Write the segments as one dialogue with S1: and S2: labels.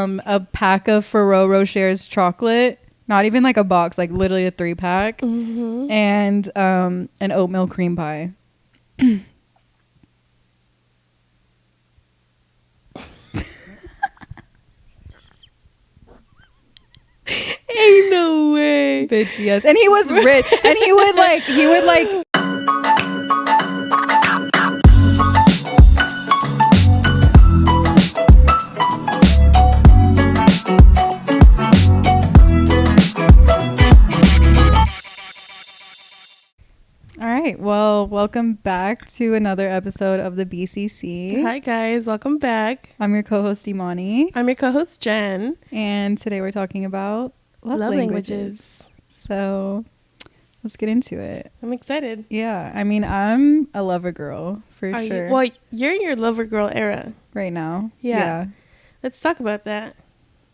S1: a pack of Ferrero Rocher's chocolate, not even like a box, like literally a 3-pack, and an oatmeal cream pie.
S2: Ain't no way,
S1: bitch. Yes, and he was rich, and he would like All right, well, welcome back to another episode of the BCC.
S2: Hi guys, welcome back.
S1: I'm your co-host Imani.
S2: I'm your co-host Jen,
S1: and today we're talking about love languages. So let's get into it.
S2: I'm excited.
S1: Yeah, I mean, I'm a lover girl for sure.
S2: Well, you're in your lover girl era
S1: right now.
S2: Yeah. Let's talk about that.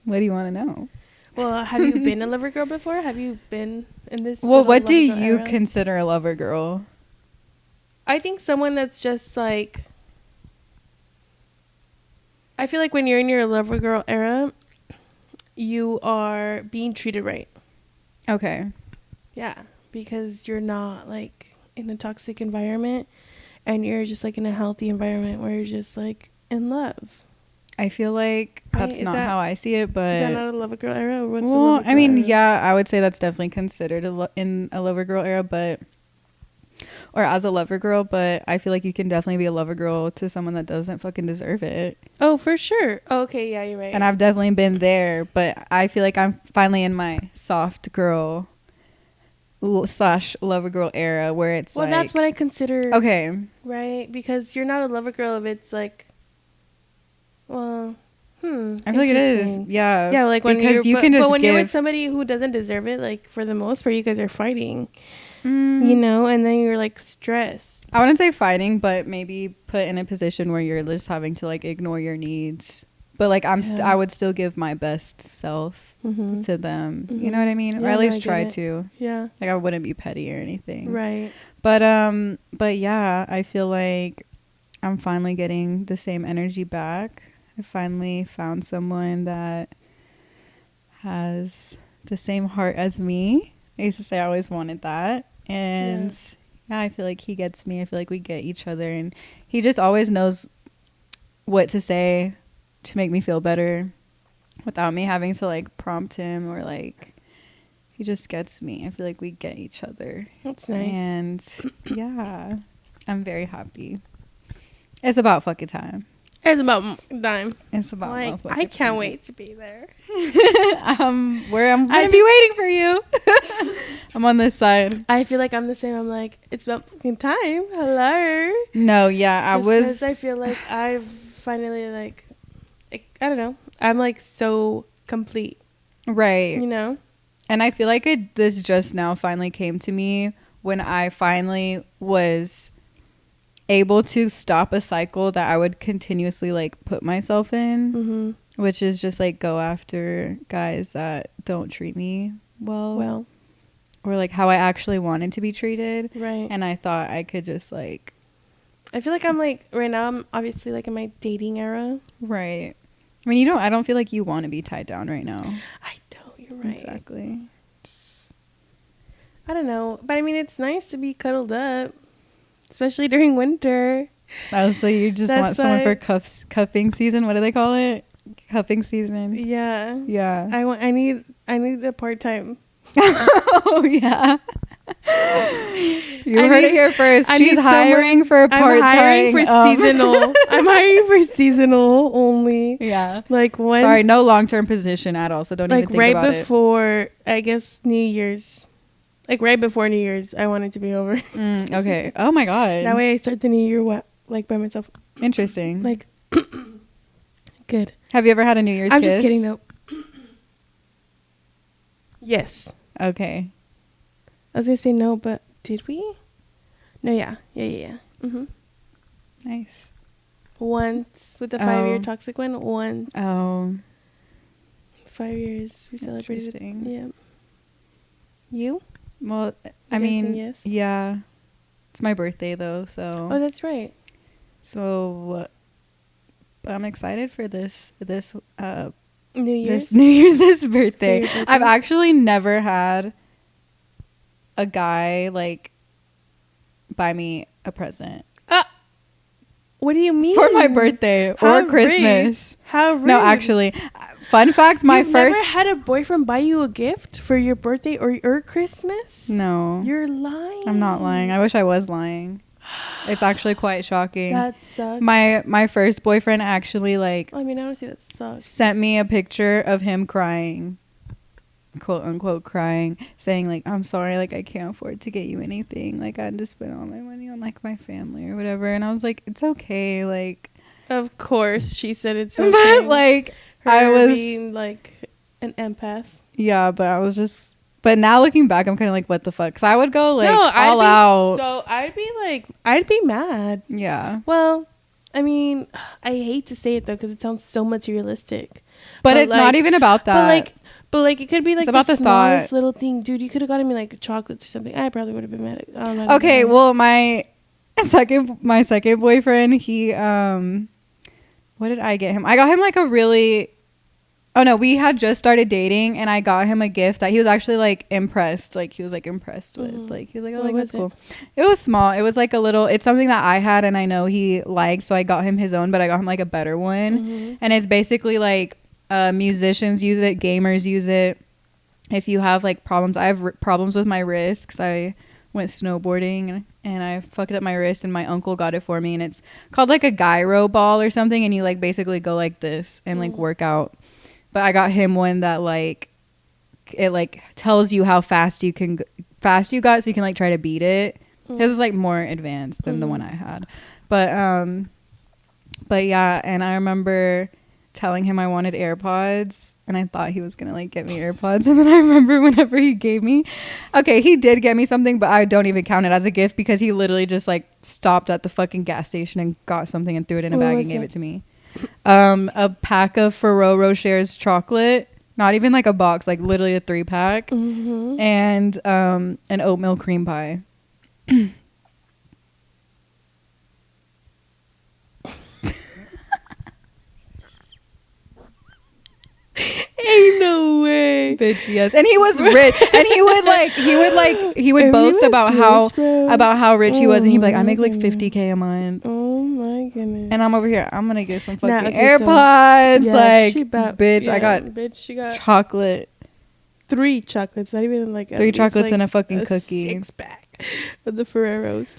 S1: What do you want to know?
S2: Well, have you been a lover girl before? Have you been in this?
S1: Well, what do you consider a lover girl?
S2: I think someone that's just like, I feel like when you're in your lover girl era, you are being treated right.
S1: Okay.
S2: Yeah, because you're not like in a toxic environment and you're just like in a healthy environment where you're just like in love.
S1: I feel like that's not how I see it, but...
S2: Is that not a lover girl era? Or what's
S1: well,
S2: the lover girl
S1: I mean,
S2: era?
S1: yeah, I would say that's definitely considered in a lover girl era, but... Or as a lover girl, but I feel like you can definitely be a lover girl to someone that doesn't fucking deserve it.
S2: Oh, for sure. Oh, okay, yeah, you're right.
S1: And I've definitely been there, but I feel like I'm finally in my soft girl / lover girl era where it's
S2: well, that's what I consider...
S1: Okay.
S2: Right? Because you're not a lover girl if it's like... Well...
S1: I feel like it is. Yeah.
S2: Yeah, like when
S1: because you can just
S2: but when you're with somebody who doesn't deserve it, like for the most part, you guys are fighting, you know, and then you're like stressed.
S1: I wouldn't say fighting, but maybe put in a position where you're just having to like ignore your needs. But like I would still give my best self to them. You know what I mean?
S2: Yeah,
S1: or at least try to.
S2: Yeah.
S1: Like I wouldn't be petty or anything.
S2: Right.
S1: But yeah, I feel like I'm finally getting the same energy back. I finally found someone that has the same heart as me. I used to say I always wanted that. And yeah, I feel like he gets me. I feel like we get each other. And he just always knows what to say to make me feel better without me having to like prompt him or like, he just gets me. I feel like we get each other.
S2: That's nice.
S1: And yeah, I'm very happy. It's about fucking time.
S2: It's about time.
S1: It's about
S2: like I can't wait to be there.
S1: Where I'm gonna be waiting for you. I'm on this side.
S2: I feel like I'm the same. I'm like, it's about fucking time. Hello.
S1: No, yeah,
S2: Because I feel like I've finally like I don't know. I'm like so complete.
S1: Right.
S2: You know?
S1: And I feel like this just now finally came to me when I finally was able to stop a cycle that I would continuously like put myself in, which is just like go after guys that don't treat me well, or like how I actually wanted to be treated.
S2: Right.
S1: And I thought I could just like,
S2: I feel like I'm like right now I'm obviously like in my dating era.
S1: Right. I mean, I don't feel like you want to be tied down right now.
S2: I don't. You're right.
S1: Exactly.
S2: I don't know, but I mean it's nice to be cuddled up. Especially during winter.
S1: Oh, so you just want someone for cuffing season? What do they call it? Cuffing season.
S2: Yeah.
S1: Yeah.
S2: I need a part-time.
S1: Oh yeah. You heard it here first. She's hiring for a part-time.
S2: I'm hiring for seasonal. I'm hiring for seasonal only.
S1: Yeah.
S2: Like once.
S1: Sorry, no long-term position at all. So don't even think about it.
S2: Like right before, I guess New Year's. Like right before New Year's, I want it to be over.
S1: Okay. Oh my God.
S2: That way I start the new year like by myself.
S1: Interesting.
S2: Like, good.
S1: Have you ever had a New Year's
S2: kiss? I'm
S1: just
S2: kidding though. Yes.
S1: Okay.
S2: I was going to say no, but did we? No, yeah. Yeah. Mm-hmm.
S1: Nice.
S2: Once with the 5-year toxic one. Once.
S1: Oh.
S2: 5 years. We celebrated it. Yeah. You?
S1: Well, I mean,
S2: yes.
S1: Yeah. It's my birthday though, so.
S2: Oh, that's right.
S1: So I'm excited for this
S2: New Year's.
S1: This birthday. I've actually never had a guy like buy me a present.
S2: What do you mean?
S1: For my birthday or Christmas.
S2: Rude. How rude.
S1: No, actually, fun fact, my
S2: You've
S1: first...
S2: never had a boyfriend buy you a gift for your birthday or Christmas?
S1: No.
S2: You're lying.
S1: I'm not lying. I wish I was lying. It's actually quite shocking.
S2: That sucks.
S1: My first boyfriend actually like
S2: I mean, I don't see that sucks.
S1: sent me a picture of him crying, quote unquote crying, saying like, I'm sorry, like I can't afford to get you anything, like I had to spend all my money on like my family or whatever. And I was like, it's okay, like
S2: Of course she said it's okay.
S1: but like
S2: Her
S1: I was
S2: being like an empath.
S1: Yeah, but I was just... But now looking back, I'm kind of like, what the fuck? Because I would go like
S2: No,
S1: all out.
S2: So I'd be mad.
S1: Yeah.
S2: Well, I mean, I hate to say it though because it sounds so materialistic.
S1: But it's
S2: like,
S1: not even about that.
S2: But like it could be like
S1: it's about the
S2: smallest
S1: thought.
S2: little thing, dude. You could have gotten me like chocolates or something. I probably would have been mad. I don't know.
S1: Okay, well, my second boyfriend, he what did I get him? I got him like a really... Oh no, we had just started dating and I got him a gift that he was actually like impressed. Like he was like impressed with. Like he was like, oh, like that's cool. It was small. It was like a little... It's something that I had and I know he liked, so I got him his own, but I got him like a better one. And it's basically like musicians use it, gamers use it. If you have like problems, I have problems with my wrist because I went snowboarding and I fucked up my wrist and my uncle got it for me, and it's called like a gyro ball or something, and you like basically go like this and like work out. But I got him one that like it like tells you how fast you got, so you can like try to beat it. This was like more advanced than the one I had. But yeah, and I remember telling him I wanted AirPods and I thought he was gonna like get me AirPods, and then I remember whenever he gave me, okay, he did get me something, but I don't even count it as a gift because he literally just like stopped at the fucking gas station and got something and threw it in a bag and gave it to me. A pack of Ferrero Rocher's chocolate, not even like a box, like literally a 3-pack, and an oatmeal cream pie.
S2: Ain't no way,
S1: bitch. Yes, and he was rich, and he would boast about how rich he was, and he'd be like, I make like $50,000 a month.
S2: Oh my goodness!
S1: And I'm over here, I'm gonna get some fucking AirPods. So, yeah, bitch, I got
S2: she got
S1: chocolate,
S2: 3 chocolates, not even like
S1: 3 chocolates
S2: like
S1: and a fucking cookie,
S2: 6-pack of the Ferreros.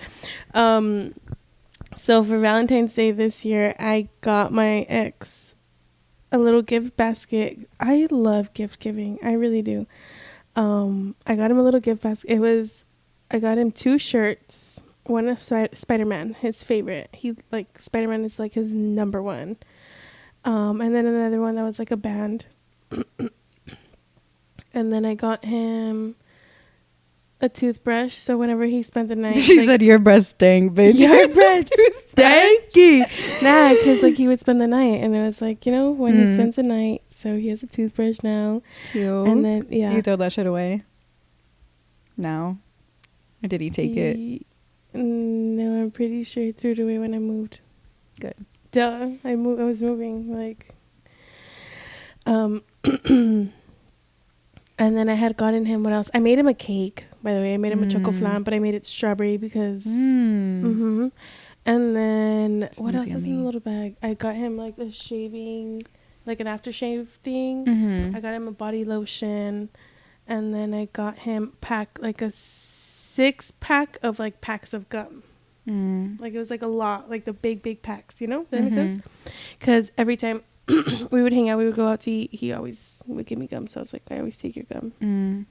S2: So for Valentine's Day this year, I got my ex a little gift basket. I love gift giving. I really do. I got him a little gift basket. I got him 2 shirts. One of Spider-Man, his favorite. He like Spider-Man is like his number one. And then another one that was like a band. And then I got him a toothbrush, so whenever he spent the night,
S1: she said, "Your breath stank, bitch.
S2: Your breath stanky." Nah, because like he would spend the night, and it was like, you know, when he spends the night, so he has a toothbrush now.
S1: Cute.
S2: And then
S1: you throw that shit away now, or did he take it?
S2: No, I'm pretty sure he threw it away when I moved.
S1: Good.
S2: Duh, I was moving like. And then I had gotten him, what else? I made him a cake, by the way. I made him a choco flan, but I made it strawberry because... And then, what else is in the little bag? I got him like a shaving, like an aftershave thing. I got him a body lotion. And then I got him like a 6-pack of like packs of gum. Like it was like a lot, like the big packs, you know? Does that make sense? Because every time we would hang out, we would go out to eat, he always would give me gum, so I was like, I always take your gum. And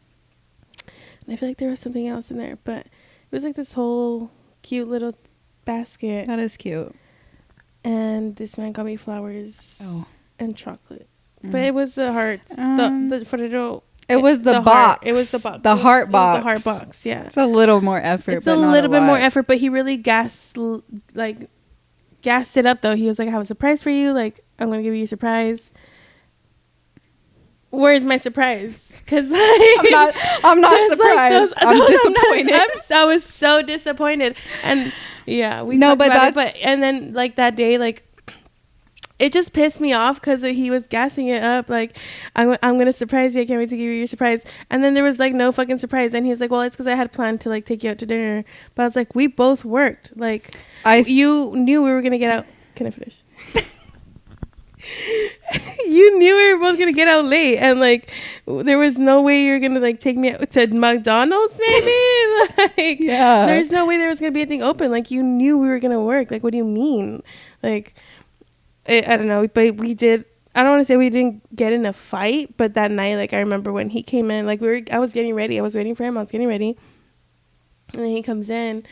S2: I feel like there was something else in there, but it was like this whole cute little basket.
S1: That is cute.
S2: And this man got me flowers and chocolate. But it was the hearts. The Ferrero.
S1: It was the box.
S2: Heart. It was the box.
S1: The heart box.
S2: It was the heart box, yeah.
S1: It's a little more effort,
S2: it's a little bit more effort, but he really gassed it up, though. He was like, I have a surprise for you. Like, I'm going to give you a surprise. Where's my surprise? Because like,
S1: I'm not surprised.
S2: Like
S1: I'm disappointed.
S2: I was so disappointed. And yeah, we
S1: no,
S2: talked
S1: but
S2: about
S1: that's
S2: it. But and then like that day, like it just pissed me off because he was gassing it up like, I'm gonna surprise you, I can't wait to give you your surprise. And then there was like no fucking surprise, and he was like, well, it's because I had planned to like take you out to dinner. But I was like, we both worked, like you knew we were gonna get out. Can I finish? You knew we were both gonna get out late, and like there was no way you were gonna like take me out to McDonald's maybe. Like, yeah, there's no way there was gonna be anything open. Like, you knew we were gonna work. Like, what do you mean? Like, I don't know, but we did. I don't want to say we didn't get in a fight, but that night, like, I remember when he came in, like, I was getting ready. I was waiting for him. I was getting ready, and then he comes in,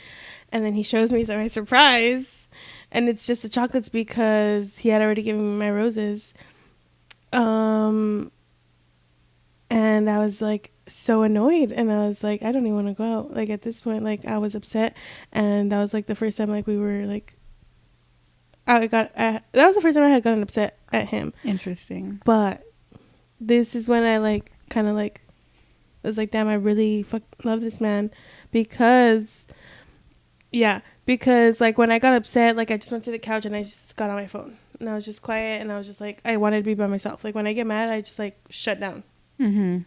S2: and then he shows me my surprise. And it's just the chocolates because he had already given me my roses. And I was like so annoyed, and I was like, I don't even want to go out. Like, at this point, like, I was upset, and that was like the first time like we were like that was the first time I had gotten upset at him. Interesting. But this is when I like kind of like was like, damn, I really love this man, because like when I got upset, like I just went to the couch and I just got on my phone and I was just quiet, and I was just like, I wanted to be by myself. Like, when I get mad, I just like shut down. Mm-hmm.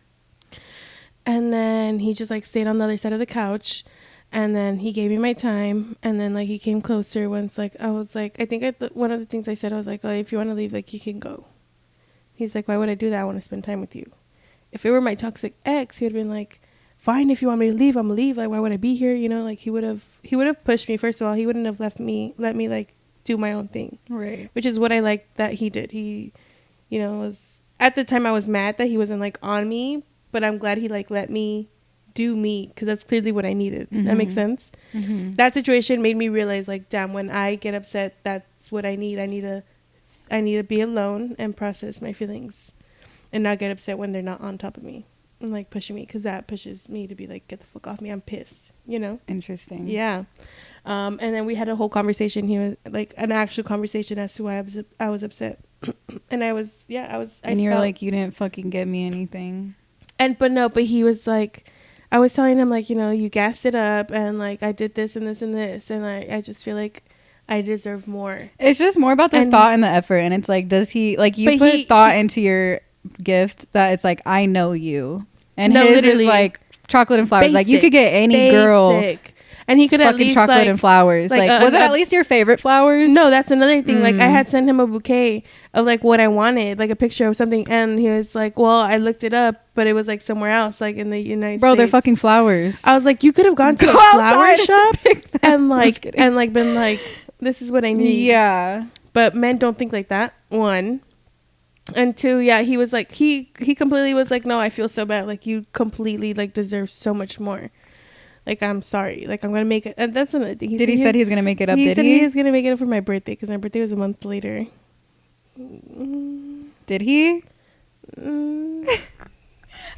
S2: And then he just like stayed on the other side of the couch, and then he gave me my time, and then like he came closer once. Like, I was like, I think one of the things I said, I was like, oh, if you want to leave, like, you can go. He's like, why would I do that? I want to spend time with you. If it were my toxic ex, he would have been like, fine, if you want me to leave, I'm gonna leave. Like, why would I be here? You know, like, he would have pushed me. First of all, he wouldn't have let me like do my own thing, right? Which is what I liked that he did. He, you know, was, at the time I was mad that he wasn't like on me, but I'm glad he like let me do me, because that's clearly what I needed. Mm-hmm. That makes sense. Mm-hmm. That situation made me realize, like, damn, when I get upset, that's what I need. I need to be alone and process my feelings, and not get upset when they're not on top of me and like pushing me, because that pushes me to be like, get the fuck off me, I'm pissed, you know. Interesting. Yeah. And then we had a whole conversation. He was like, an actual conversation as to why I was upset. And I was and you were like, you didn't fucking get me anything. But he was like, I was telling him, like, you know, you gassed it up, and like I did this and this and this, and I just feel like I deserve more. It's just more about the thought and the effort. And it's like, does he, like, you put thought into your gift that it's like, I know you. And no, his is like chocolate and flowers. Basic, like, you could get any girl. And he could at least chocolate and flowers. Like was it at least your favorite flowers? No, that's another thing. Like, I had sent him a bouquet of like what I wanted, like a picture of something, and he was like, well, I looked it up, but it was like somewhere else, like in the United States. Bro, they're fucking flowers. I was like, you could have gone to a flower shop and like been like, this is what I need. Yeah. But men don't think like that. One. And two, yeah, he was like, he completely was like, no, I feel so bad. Like, you completely like deserve so much more. Like, I'm sorry. Like, I'm gonna make it. And that's another thing. He said he was gonna make it up? He said he was gonna make it up for my birthday, because my birthday was a month later. Did he?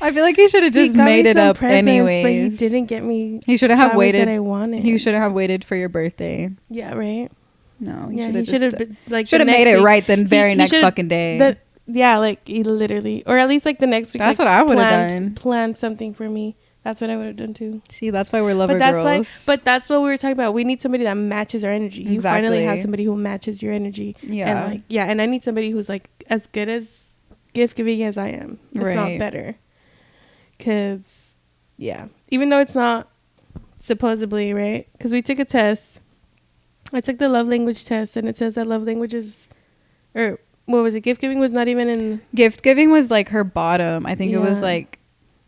S2: I feel like he should have just made it up anyways. But he didn't get me. He should have waited. That I wanted. He should have waited for your birthday. Yeah. Right. No. He should have like should have made it right the very next fucking day. Yeah, like, he literally, or at least like the next week. That's like, what I would have done. Planned something for me. That's what I would have done too. See, that's why we're lover girls. But that's what we were talking about. We need somebody that matches our energy. Exactly. You finally have somebody who matches your energy. Yeah. And like, yeah, and I need somebody who's like as good as gift giving as I am, if not better. Because, yeah, even though it's not supposedly, right? Because we took a test. I took the love language test, and it says that love languages, or what was it? Gift giving was not even in. Gift giving was like her bottom. I think it was like.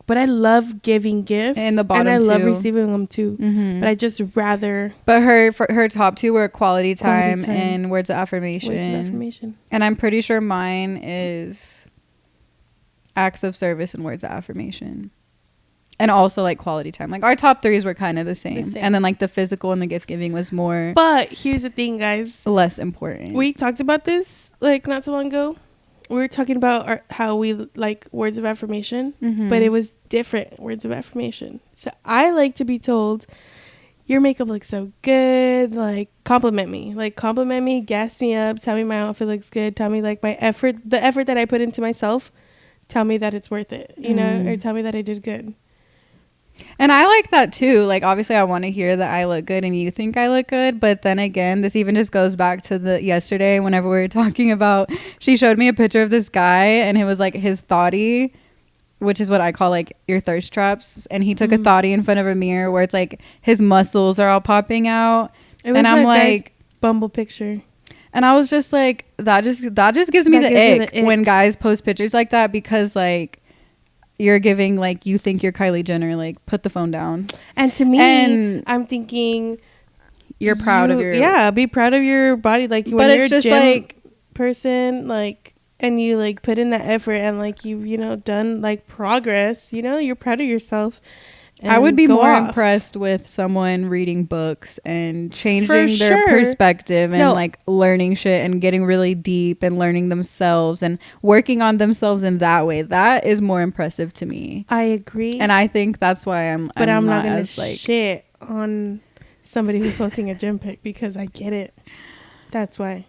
S2: But I love giving gifts, and the bottom, and I love receiving them too. Mm-hmm. But I just rather. But her top two were quality time and words of affirmation. Words of affirmation. And I'm pretty sure mine is acts of service and words of affirmation, and also like quality time. Like, our top threes were kind of the same, and then like the physical and the gift giving was more. But here's the thing, guys. Less important. We talked about this like not too long ago. We were talking about how we like words of affirmation, but it was different words of affirmation. So I like to be told, your makeup looks so good. Like, compliment me, gas me up, tell me my outfit looks good. Tell me like the effort that I put into myself. Tell me that it's worth it, you know, or tell me that I did good.
S1: And I like that too. Like, obviously, I want to hear that I look good and you think I look good. But then again, this even just goes back to the yesterday whenever we were talking about, she showed me a picture of this guy and it was like his thotty, which is what I call like your thirst traps. And he took a thotty in front of a mirror where it's like his muscles are all popping out.
S2: And I'm like, Bumble picture.
S1: And I was just like, that just gives me the ick when guys post pictures like that, because like, you're giving like, you think you're Kylie Jenner, like put the phone down.
S2: And to me, I'm thinking
S1: you're proud of your
S2: be proud of your body. Like when you're just a gym like person, like, and you like put in that effort and like you know done like progress, you know, you're proud of yourself.
S1: I would be more impressed with someone reading books and changing their perspective and like learning shit and getting really deep and learning themselves and working on themselves in that way. That is more impressive to me.
S2: I agree.
S1: And I think that's why I'm not gonna
S2: like shit on somebody who's posting a gym pic, because I get it. That's why.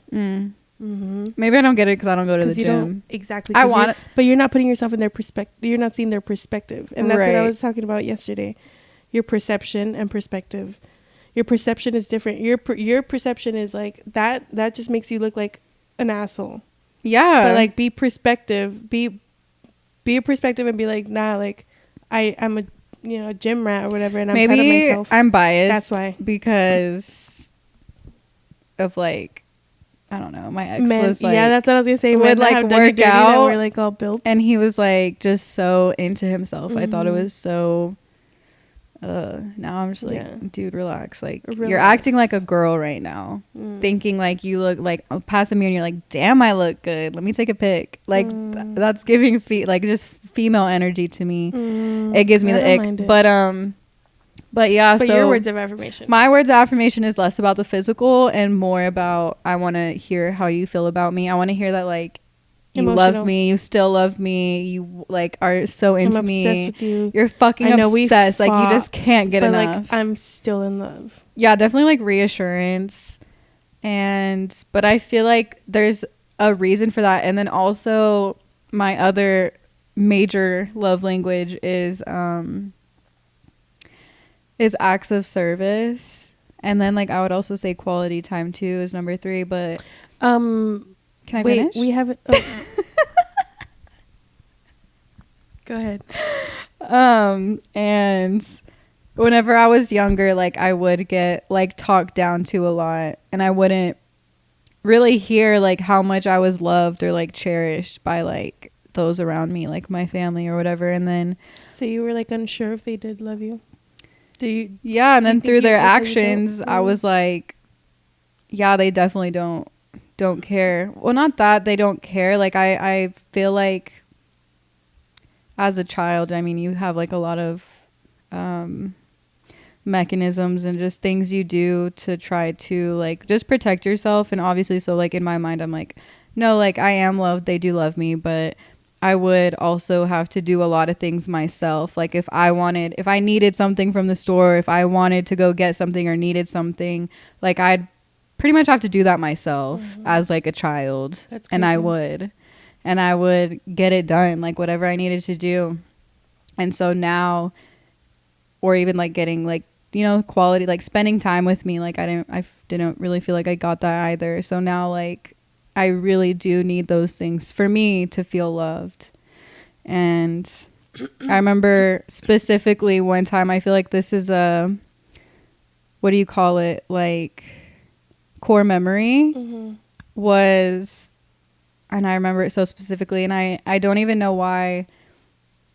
S1: Maybe I don't get it because I don't go to the gym.
S2: Exactly. I want it, but you're not putting yourself in their perspective. You're not seeing their perspective, and that's what I was talking about yesterday. Your perception and perspective. Your perception is different. Your perception is like that. That just makes you look like an asshole.
S1: Yeah.
S2: But like, be perspective. Be a perspective and be like, nah. Like, I'm a gym rat or whatever, and I'm proud of myself.
S1: I'm biased.
S2: That's why,
S1: because of like, I don't know. My ex was like,
S2: yeah, that's what I was gonna say.
S1: Would like work out.
S2: We're like all built,
S1: and he was like just so into himself. I thought it was so. Now I'm just like, dude, relax. Like, you're acting like a girl right now, thinking like you look like pass a mirror and you're like, damn, I look good. Let me take a pic. Like that's giving like just female energy to me. It gives me the ick. But yeah, so
S2: your words of affirmation.
S1: My words of affirmation is less about the physical and more about, I want to hear how you feel about me. I want to hear that like you love me, you still love me, you like are so into me. I'm obsessed with you. You're fucking obsessed. Like you just can't get enough.
S2: Like, I'm still in love.
S1: Yeah, definitely like reassurance. But I feel like there's a reason for that. And then also my other major love language is acts of service. And then like I would also say quality time too is number 3, but can I finish?
S2: We haven't. Go ahead.
S1: And whenever I was younger, like I would get like talked down to a lot, and I wouldn't really hear like how much I was loved or like cherished by like those around me, like my family or whatever. And then
S2: so you were like unsure if they did love you.
S1: Yeah, and then through their actions, I was like, yeah, they definitely don't care. Well, not that they don't care. Like I feel like as a child, I mean, you have like a lot of mechanisms and just things you do to try to like just protect yourself. And obviously, so like in my mind, I'm like, no, like I am loved. They do love me, but I would also have to do a lot of things myself. Like if I needed something from the store, if I wanted to go get something or needed something, like I'd pretty much have to do that myself as like a child. That's crazy. And I would get it done, like whatever I needed to do. And so now, or even like getting like, you know, quality, like spending time with me, like I didn't really feel like I got that either. So now like I really do need those things for me to feel loved. And I remember specifically one time, I feel like this is what do you call it? Like core memory was, and I remember it so specifically, and I don't even know why,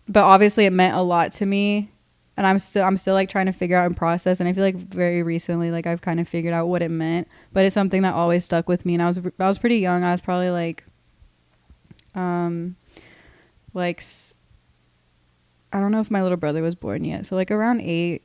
S1: but obviously it meant a lot to me, and I'm still like trying to figure out and process. And I feel like very recently, like I've kind of figured out what it meant, but it's something that always stuck with me. And I was pretty young. I was probably like I don't know if my little brother was born yet, so like around 8,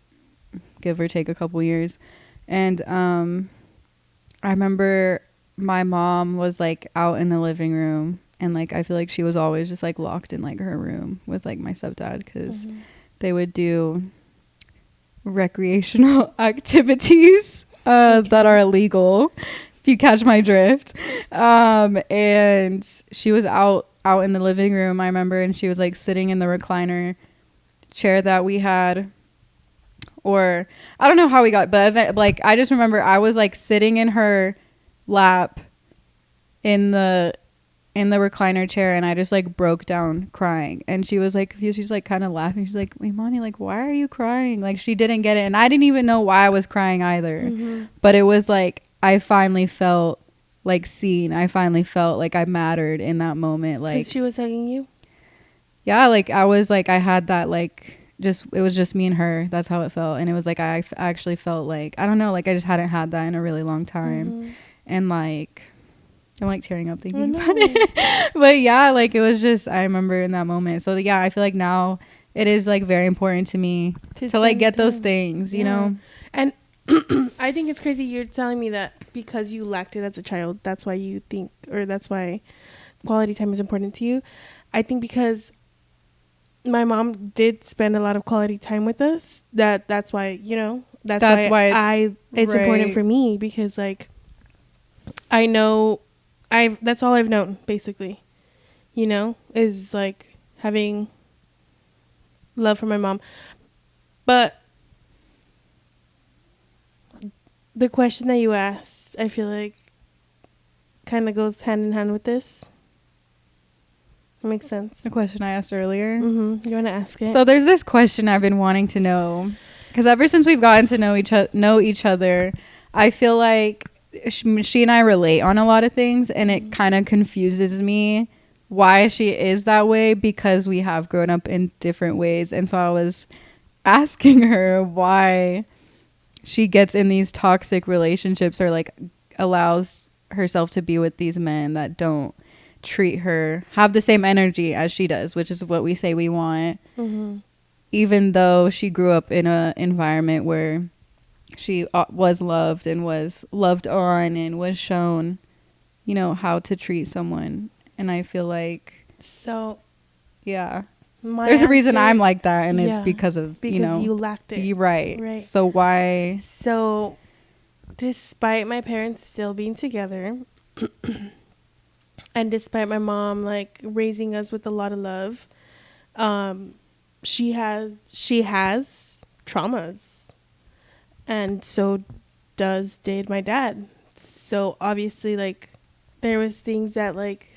S1: give or take a couple years. And I remember my mom was like out in the living room, and like I feel like she was always just like locked in like her room with like my stepdad, because they would do recreational activities that are illegal, if you catch my drift. And she was out in the living room, I remember, and she was like sitting in the recliner chair that we had, or I don't know how we got, but like I just remember I was like sitting in her lap in the recliner chair, and I just like broke down crying, and she was like confused. She's like kind of laughing. She's like, Imani, like, why are you crying? Like, she didn't get it, and I didn't even know why I was crying either. Mm-hmm. But it was like I finally felt like seen. I finally felt like I mattered in that moment. Like,
S2: she was hugging you.
S1: Yeah, like I was like I had that like just it was just me and her. That's how it felt, and it was like I actually felt like I don't know, like I just hadn't had that in a really long time, mm-hmm. and like. I'm like tearing up thinking about it. But yeah, like it was just, I remember in that moment. So yeah, I feel like now it is like very important to me to like get those things, you know?
S2: And I think it's crazy you're telling me that because you lacked it as a child, that's why you think, or that's why quality time is important to you. I think because my mom did spend a lot of quality time with us, that's why, you know, that's why it's important for me, because like I know that's all I've known, basically, you know, is like having love for my mom. But the question that you asked, I feel like kind of goes hand in hand with this. That makes sense.
S1: The question I asked earlier.
S2: Mm-hmm. You want to ask it?
S1: So there's this question I've been wanting to know, because ever since we've gotten to know each other, I feel like she and I relate on a lot of things, and it kind of confuses me why she is that way, because we have grown up in different ways. And so I was asking her why she gets in these toxic relationships, or like allows herself to be with these men that don't treat her, have the same energy as she does, which is what we say we want. Mm-hmm. Even though she grew up in an environment where she was loved and was loved on and was shown, you know, how to treat someone. And I feel like,
S2: so
S1: yeah, there's a reason I'm like that, and it's because you know,
S2: you lacked it.
S1: You're right. So why?
S2: So despite my parents still being together and despite my mom like raising us with a lot of love, she has traumas. And so did my dad. So obviously, like, there was things that, like,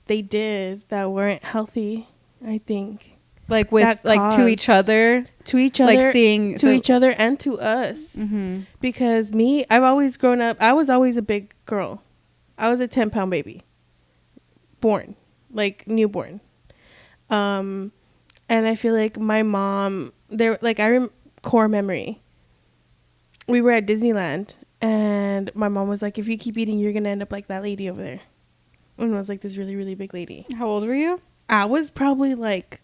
S2: they did that weren't healthy, I think.
S1: Like with, like, to each other?
S2: To each other.
S1: Like seeing...
S2: To each other and to us. Mm-hmm. Because I've always grown up... I was always a big girl. I was a 10-pound baby. Born. Like, newborn. And I feel like my mom... core memory. We were at Disneyland, and my mom was like, if you keep eating, you're going to end up like that lady over there. And I was like this really, really big lady.
S1: How old were you?
S2: I was probably like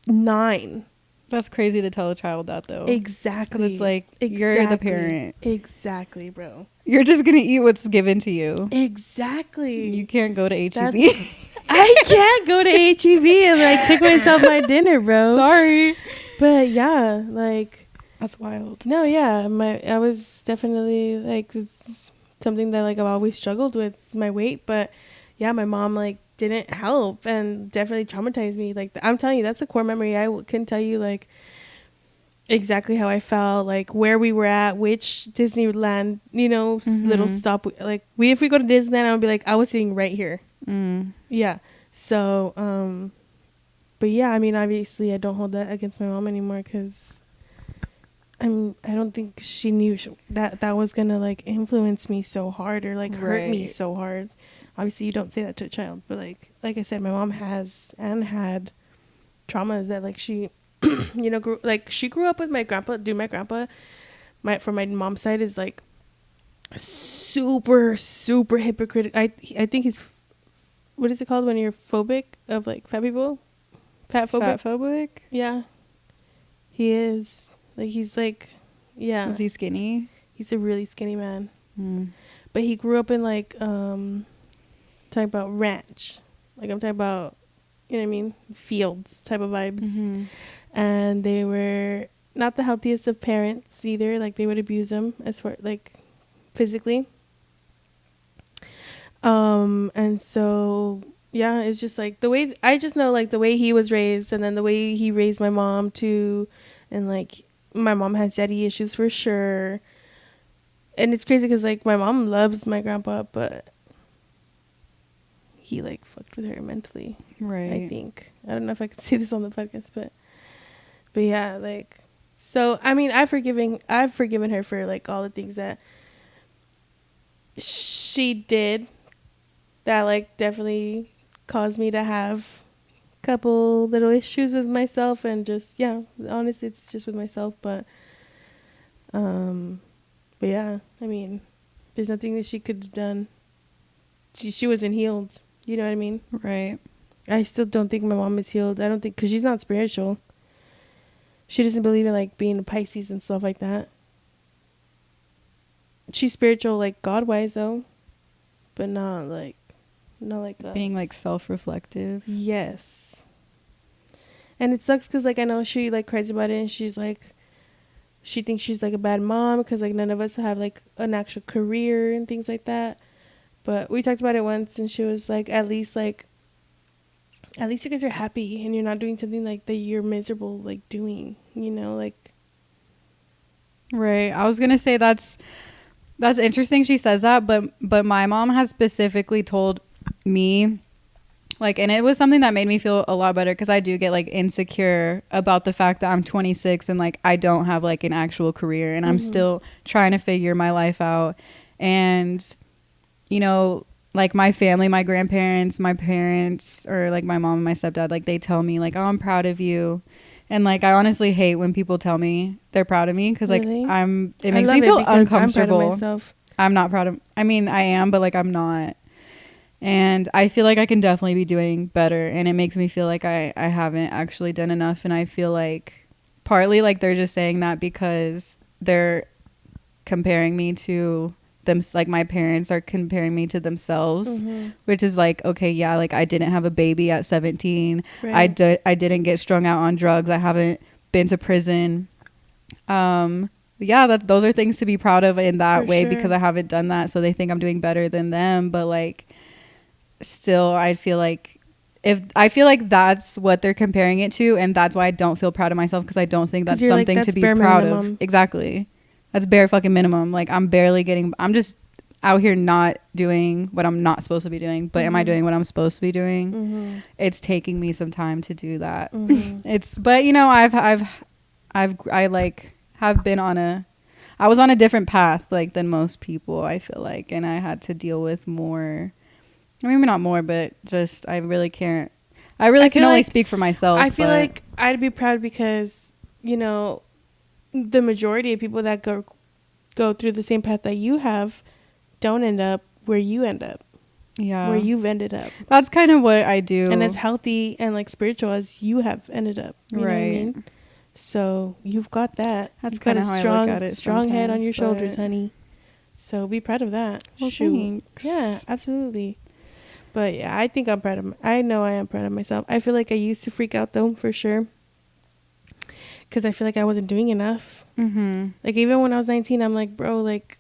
S2: 9.
S1: That's crazy to tell a child that, though.
S2: Exactly.
S1: 'Cause it's like, you're the parent.
S2: Exactly, bro.
S1: You're just going to eat what's given to you.
S2: Exactly.
S1: You can't go to H-E-B.
S2: I can't go to H-E-B and like pick myself my dinner, bro.
S1: Sorry.
S2: But yeah, like...
S1: That's wild.
S2: No, yeah. I was definitely like something that like I've always struggled with is my weight, but yeah, my mom like didn't help and definitely traumatized me. Like I'm telling you, that's a core memory. I can tell you like exactly how I felt, like where we were at, which Disneyland, you know, mm-hmm. little stop. Like if we go to Disneyland, I would be like, I was sitting right here. Mm. Yeah. So, but yeah, I mean, obviously I don't hold that against my mom anymore, because I don't think she knew that was gonna like influence me so hard, or like hurt me so hard. Obviously, you don't say that to a child, but like I said, my mom has and had traumas that like she, you know, she grew up with my grandpa. My grandpa, from my mom's side, is like super super hypocritical. I think he's, what is it called when you're phobic of like fat people? Fat phobic. Yeah, he is. Like, he's like, yeah.
S1: Was he skinny?
S2: He's a really skinny man. Mm. But he grew up in, like, talking about ranch. Like, I'm talking about, you know what I mean? Fields type of vibes. Mm-hmm. And they were not the healthiest of parents either. Like, they would abuse him as far, like, physically. And so, yeah, it's just, like, the way, I just know, like, the way he was raised, and then the way he raised my mom, too. And, like, my mom has daddy issues for sure. And it's crazy because, like, my mom loves my grandpa, but he, like, fucked with her mentally.
S1: Right.
S2: I think. I don't know if I could say this on the podcast, but yeah, like, so, I mean, I've forgiven her for, like, all the things that she did that, like, definitely caused me to have a couple little issues with myself, and just, yeah, honestly, it's just with myself, but yeah, I mean, there's nothing that she could have done. She wasn't healed. You know what I mean?
S1: Right.
S2: I still don't think my mom is healed. I don't think, because she's not spiritual. She doesn't believe in, like, being a Pisces and stuff like that. She's spiritual, like, God-wise, though. But not like us.
S1: Being, like, self-reflective.
S2: Yes. And it sucks because, like, I know she, like, cries about it, and she's, like, she thinks she's, like, a bad mom because, like, none of us have, like, an actual career and things like that. But we talked about it once, and she was, like, at least you guys are happy, and you're not doing something, like, that you're miserable, like, doing, you know, like.
S1: Right. I was going to say that's interesting she says that, but my mom has specifically told me, like, and it was something that made me feel a lot better because I do get, like, insecure about the fact that I'm 26 and, like, I don't have, like, an actual career, and I'm still trying to figure my life out. And, you know, like, my family, my grandparents, my parents, or, like, my mom and my stepdad, like, they tell me, like, oh, I'm proud of you. And, like, I honestly hate when people tell me they're proud of me because,
S2: Really?
S1: like, it makes me feel uncomfortable.
S2: I'm proud of myself.
S1: I'm not proud of, I mean, I am, but, like, I'm not. And I feel like I can definitely be doing better. And it makes me feel like I haven't actually done enough. And I feel like partly, like, they're just saying that because they're comparing me to them, like, my parents are comparing me to themselves, which is like, okay, yeah, like, I didn't have a baby at 17. Right. I didn't get strung out on drugs. I haven't been to prison. Yeah, those are things to be proud of in that way, because I haven't done that. So they think I'm doing better than them. But, like, still, I feel like that's what they're comparing it to, and that's why I don't feel proud of myself, because I don't think that's something to be proud of. Exactly. That's bare fucking minimum. Like, I'm just out here not doing what I'm not supposed to be doing. But am I doing what I'm supposed to be doing? It's taking me some time to do that. But, you know, I was on a different path, like, than most people, I feel like, and I had to deal with more, maybe not more, but just, I really can only speak for myself.
S2: I feel like I'd be proud because, you know, the majority of people that go through the same path that you have don't end up where you end up. Yeah. Where you've ended up.
S1: That's kind of what I do.
S2: And as healthy and, like, spiritual as you have ended up. You know what I mean? So you've got that. That's kind of how I look at it. Strong head on your shoulders, honey. So be proud of that.
S1: Well, thanks.
S2: Yeah, absolutely. But yeah, I think I know I am proud of myself. I feel like I used to freak out, though, for sure. Because I feel like I wasn't doing enough. Like, even when I was 19, I'm like, bro, like,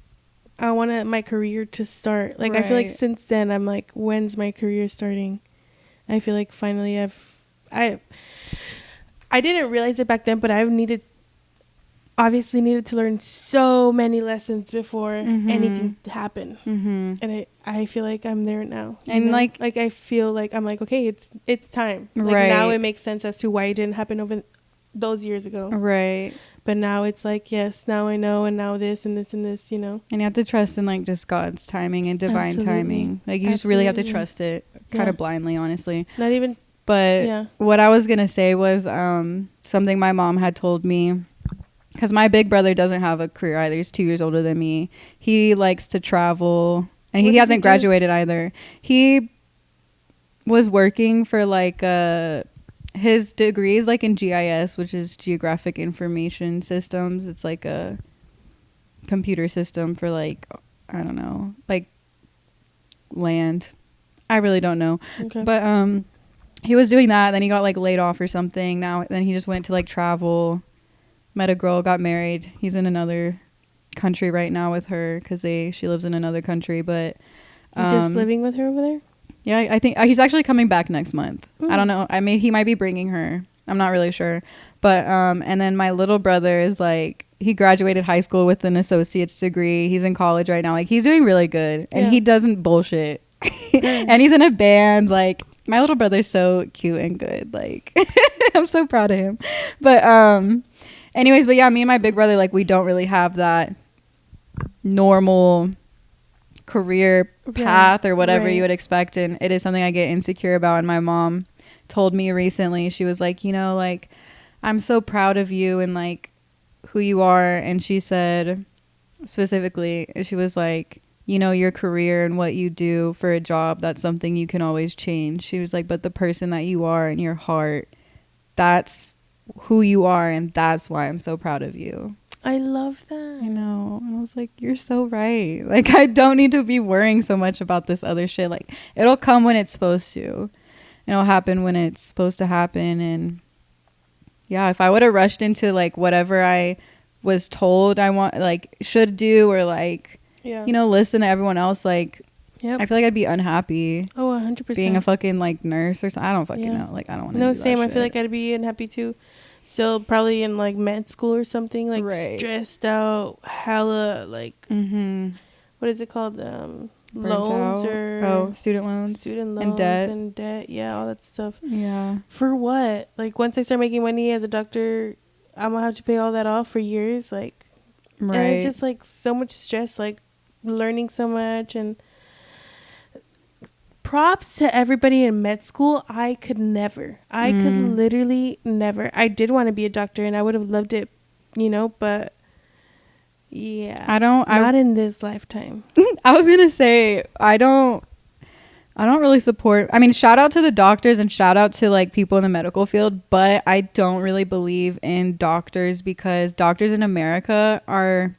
S2: I wanted my career to start. Like, I feel like since then, I'm like, when's my career starting? I feel like finally I didn't realize it back then, but I obviously needed to learn so many lessons before anything happened. And I feel like I'm there now. And like I feel like I'm like, okay, it's time. Like, now it makes sense as to why it didn't happen over those years ago. Right. But now it's like, yes, now I know, and now this and this and this, you know.
S1: And you have to trust in, like, just God's timing and divine timing. Like, you just really have to trust it kind of blindly, honestly.
S2: Not even.
S1: But what I was going to say was something my mom had told me, because my big brother doesn't have a career either. He's 2 years older than me. He likes to travel, and he hasn't graduated either. He was working for, like, his degree is, like, in GIS, which is Geographic Information Systems. It's like a computer system for, like, I don't know, like, land. I really don't know. Okay. But he was doing that, then he got, like, laid off or something. Then he just went to, like, travel, met a girl, got married. He's in another country right now with her because she lives in another country. But
S2: just living with her over there?
S1: Yeah, I think he's actually coming back next month. I don't know. He might be bringing her. I'm not really sure. But and then my little brother is like, he graduated high school with an associate's degree. He's in college right now. Like, he's doing really good, and he doesn't bullshit. And he's in a band. Like, my little brother's so cute and good. Like, I'm so proud of him. But anyways, but yeah, me and my big brother, like, we don't really have that normal career path or whatever you would expect, and it is something I get insecure about. And my mom told me recently, she was like, you know, like, I'm so proud of you and like who you are. And she said specifically, she was like, you know, your career and what you do for a job, that's something you can always change. She was like, but the person that you are in your heart, that's who you are, and that's why I'm so proud of you.
S2: I love that.
S1: I know. And I was like, you're so right. Like, I don't need to be worrying so much about this other shit. Like, it'll come when it's supposed to. It'll happen when it's supposed to happen. And yeah, if I would have rushed into like whatever I was told I want, like, should do, or like, you know, listen to everyone else, like, I feel like I'd be unhappy.
S2: Oh, 100%.
S1: Being a fucking like nurse or something. I don't fucking know. Like, I don't want to do that
S2: same.
S1: shit.
S2: I feel like I'd be unhappy too. Still probably in like med school or something, like stressed out, hella like what is it called, loans or
S1: student loans and debt,
S2: yeah, all that stuff.
S1: Yeah,
S2: for what? Like, once I start making money as a doctor, I'm gonna have to pay all that off for years, like, and it's just like so much stress, like learning so much. And props to everybody in med school. I could literally never. I did want to be a doctor and I would have loved it, you know, but yeah, not in this lifetime.
S1: I was gonna say, I don't really support, I mean, shout out to the doctors and shout out to like people in the medical field, but I don't really believe in doctors, because doctors in America are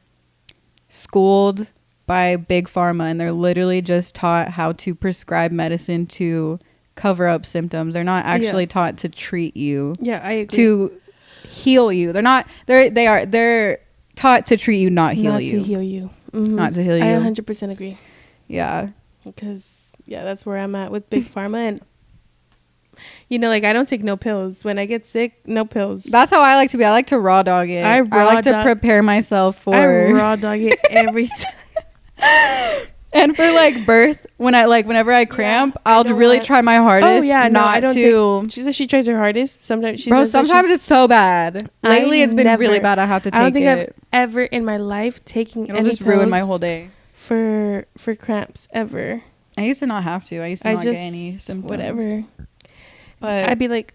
S1: schooled by big pharma, and they're literally just taught how to prescribe medicine to cover up symptoms. They're not actually taught to treat you.
S2: Yeah, I agree.
S1: To heal you. They're taught to treat you, not heal you.
S2: Not to heal you. Mm-hmm.
S1: Not to heal you.
S2: I 100% agree.
S1: Yeah.
S2: Because that's where I'm at with big pharma. And you know, like, I don't take no pills. When I get sick, no pills.
S1: That's how I like to be. I like to raw dog it. I like to prepare myself for.
S2: I raw dog it every time.
S1: And for like birth, whenever I cramp, I'll really try my hardest. She says
S2: she tries her hardest. Sometimes
S1: sometimes it's so bad. Lately it's been really bad. I have to take it. I don't think I've
S2: ever in my life taken
S1: any pills. It'll just ruin my whole day.
S2: For cramps ever.
S1: I used to not have to. I used to not get any symptoms.
S2: Whatever.
S1: But
S2: I'd be like,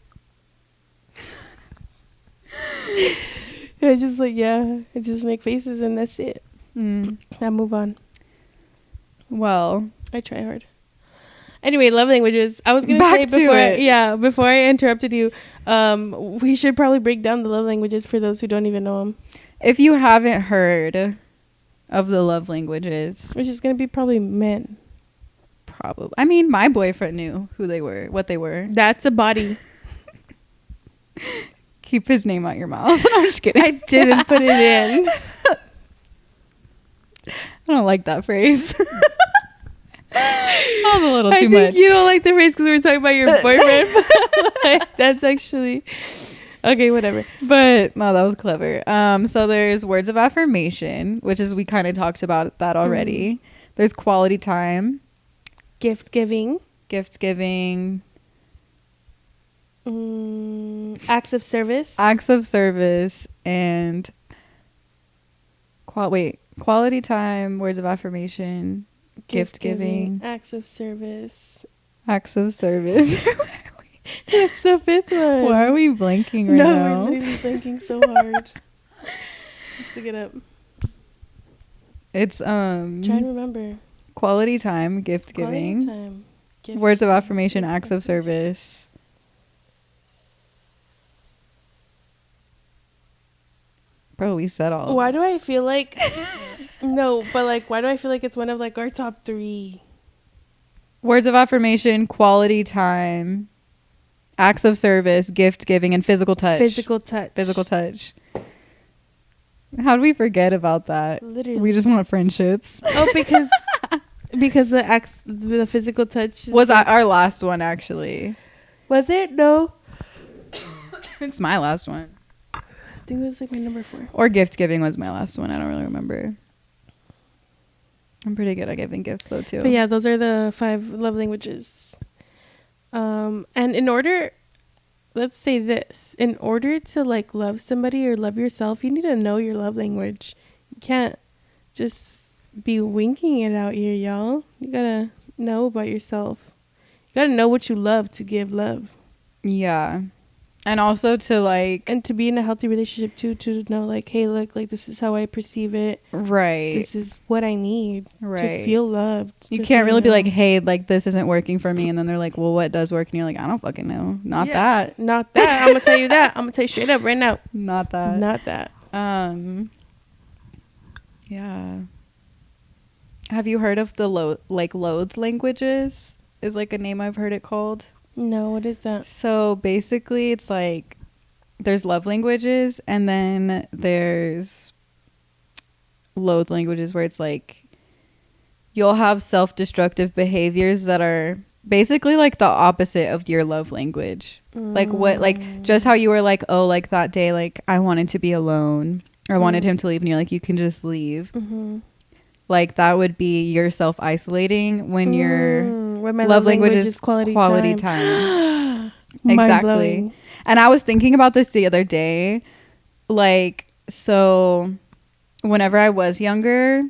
S2: I just like, I just make faces and that's it. I move on.
S1: Well,
S2: I try hard. Anyway, love languages. I was gonna say before I interrupted you, we should probably break down the love languages for those who don't even know them.
S1: If you haven't heard of the love languages,
S2: which is gonna be probably men.
S1: Probably. I mean, my boyfriend knew what they were.
S2: That's a body.
S1: Keep his name out your mouth. No, I'm just kidding.
S2: I didn't put it in.
S1: I don't like that phrase. That was a little too much.
S2: I think you don't like the phrase because we're talking about your boyfriend. Like, that's actually okay. Whatever.
S1: But no, that was clever. So there's words of affirmation, which is, we kind of talked about that already. There's quality time.
S2: Gift giving. Acts of service. And quality time, words of affirmation, gift giving, acts of service.
S1: That's the
S2: fifth one.
S1: Why are we blanking right now?
S2: No, we're literally blanking so hard. Let's look it up.
S1: It's
S2: trying to remember.
S1: Quality time, gift giving, words of affirmation, acts of service. Bro, we said all.
S2: Why do I feel like no, but like, why do I feel like it's one of like our top 3?
S1: Words of affirmation, quality time, acts of service, gift giving, and physical touch. How do we forget about that?
S2: Literally,
S1: we just want friendships.
S2: Oh, because the physical touch
S1: was our last one, actually.
S2: Was it? No.
S1: It's my last one.
S2: I think it was like my number 4.
S1: Or gift giving was my last one. I don't really remember. I'm pretty good at giving gifts though too.
S2: But yeah, those are the 5 love languages. And in order, let's say this, in order to like love somebody or love yourself, you need to know your love language. You can't just be winking it out here, y'all. You gotta know about yourself. You gotta know what you love to give love.
S1: Yeah. And also to like,
S2: and to be in a healthy relationship too, to know like, hey, look, like this is how I perceive it.
S1: Right.
S2: This is what I need to feel loved.
S1: You can't really be like, hey, like this isn't working for me. And then they're like, well, what does work? And you're like, I don't fucking know. Not that.
S2: I'm going to tell you that. I'm going to tell you straight up right now.
S1: Not that.
S2: Not that.
S1: Yeah. Have you heard of the loathe languages? Is like a name I've heard it called.
S2: No, what is that?
S1: So basically it's like there's love languages and then there's loathe languages where it's like you'll have self-destructive behaviors that are basically like the opposite of your love language. Like what, like just how you were like, oh, like that day, like I wanted to be alone or I wanted him to leave and you're like, you can just leave. Like that would be your self-isolating when when my love language is quality time. Exactly. And I was thinking about this the other day. Like, so whenever I was younger,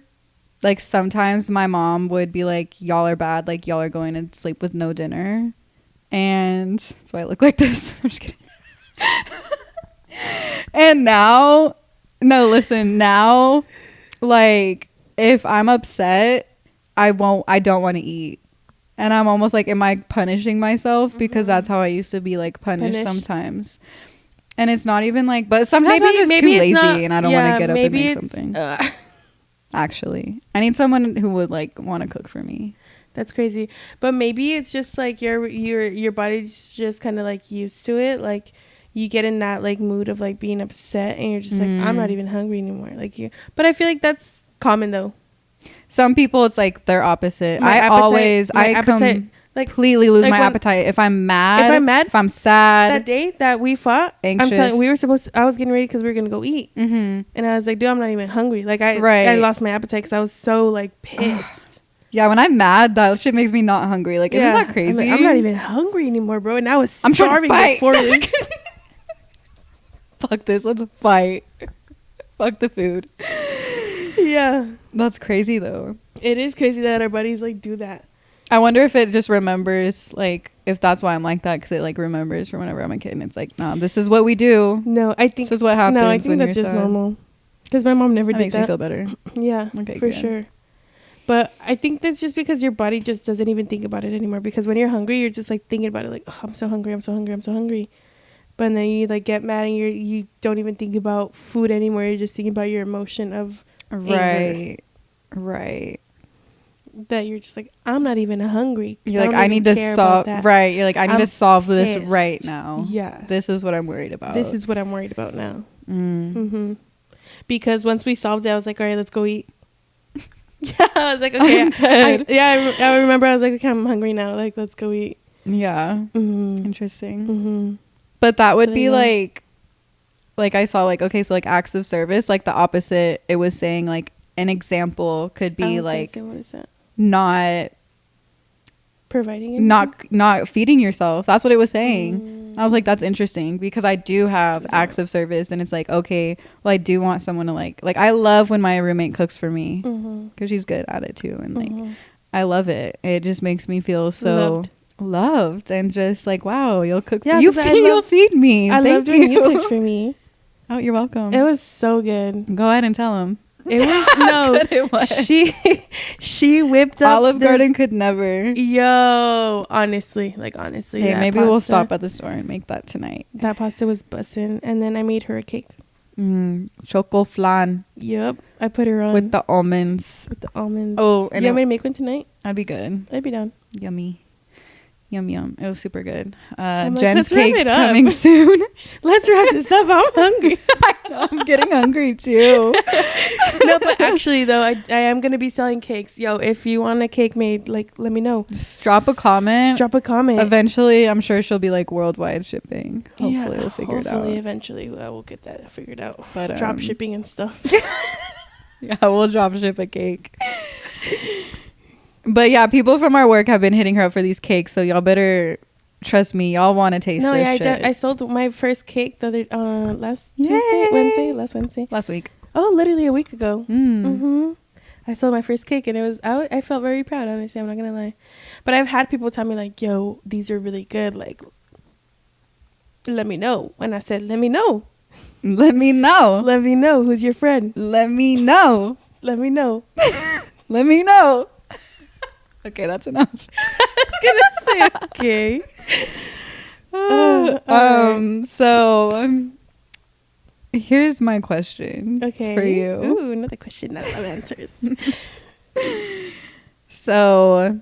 S1: like sometimes my mom would be like, y'all are bad. Like y'all are going to sleep with no dinner. And that's why I look like this. I'm just kidding. And now, no, listen, now, like if I'm upset, I don't want to eat. And I'm almost like, am I punishing myself? Because that's how I used to be like punished sometimes. And it's not even like, but sometimes I'm just too lazy and I don't want to get up and make something. Actually, I need someone who would like want to cook for me.
S2: That's crazy. But maybe it's just like your body's just kind of like used to it. Like you get in that like mood of like being upset and you're just like, I'm not even hungry anymore. Like you, but I feel like that's common though.
S1: Some people it's like they're opposite. I completely lose my appetite if I'm mad, if I'm sad.
S2: That day that we fought,
S1: anxious.
S2: I'm telling you, I was getting ready because we were gonna go eat, and I was like, dude, I'm not even hungry. Like I lost my appetite because I was so like pissed.
S1: Yeah, when I'm mad, that shit makes me not hungry. Like, isn't that crazy?
S2: I'm not even hungry anymore, bro. And I was starving before this.
S1: Fuck this. Let's fight. Fuck the food.
S2: Yeah.
S1: That's crazy, though.
S2: It is crazy that our buddies, like, do that.
S1: I wonder if it just remembers, like, if that's why I'm like that, because it, like, remembers from whenever I'm a kid. And it's like, nah, this is what we do.
S2: No, I think...
S1: This is what happens when you're sad.
S2: No, I think that's just normal. Because my mom never did that.
S1: Makes me feel better.
S2: Yeah, okay, for sure. But I think that's just because your body just doesn't even think about it anymore. Because when you're hungry, you're just, like, thinking about it. Like, oh, I'm so hungry, I'm so hungry, I'm so hungry. But then you, like, get mad and you don't even think about food anymore. You're just thinking about your emotion of anger. Right. That you're just like, I'm not even hungry.
S1: You're like, I need to solve. Right. You're like, I need to solve this right now.
S2: Yeah.
S1: This is what I'm worried about.
S2: This is what I'm worried about now. Because once we solved it, I was like, all right, let's go eat. Yeah. I was like, okay. I remember I was like, okay, I'm hungry now. Like, let's go eat.
S1: Yeah. Interesting. But that would be like I saw like, okay, so like acts of service, like the opposite. It was saying like an example could be like,
S2: what is that?
S1: Not
S2: providing anything?
S1: not feeding yourself. That's what it was saying. I was like, that's interesting because I do have acts of service and it's like, okay, well, I do want someone to like I love when my roommate cooks for me because she's good at it too. And like, I love it. It just makes me feel so loved and just like, wow, you'll cook for you'll feed me.
S2: I loved when you cooked for me.
S1: Oh, you're welcome.
S2: It was so good.
S1: Go ahead and tell him.
S2: It was no. It was. She whipped up.
S1: Olive Garden could never.
S2: Yo, honestly.
S1: Hey, maybe we'll stop at the store and make that tonight.
S2: That pasta was bussin', and then I made her a cake.
S1: Choco flan.
S2: Yep, I put her on
S1: with the almonds. Oh,
S2: and you want me to make one tonight?
S1: I'd be good.
S2: I'd be down.
S1: Yummy. Yum. It was super good. Jen's cake's coming soon.
S2: let's wrap this up. I'm hungry.
S1: I know, I'm getting hungry too.
S2: No, but actually though, I am gonna be selling cakes. Yo, if you want a cake made, like, let me know.
S1: Just drop a comment. Eventually, I'm sure she'll be like worldwide shipping. Hopefully, we'll figure it out.
S2: Hopefully, eventually, I will get that figured out.
S1: But
S2: drop shipping and stuff.
S1: Yeah, we'll drop ship a cake. But yeah, people from our work have been hitting her up for these cakes, so y'all better trust me. Y'all want to taste this shit.
S2: I sold my first cake the other last Wednesday.
S1: Last week.
S2: Oh, literally a week ago. I sold my first cake, and it was I felt very proud. Honestly, I'm not gonna lie. But I've had people tell me like, "Yo, these are really good. Like, let me know." And I said, "Let me know.
S1: Let me know.
S2: Let me know who's your friend.
S1: Let me know.
S2: Let me know.
S1: Let me know." Okay, that's enough.
S2: I was gonna say okay.
S1: So here's my question.
S2: Okay.
S1: For you.
S2: Ooh, another question. Not a lot of answers.
S1: So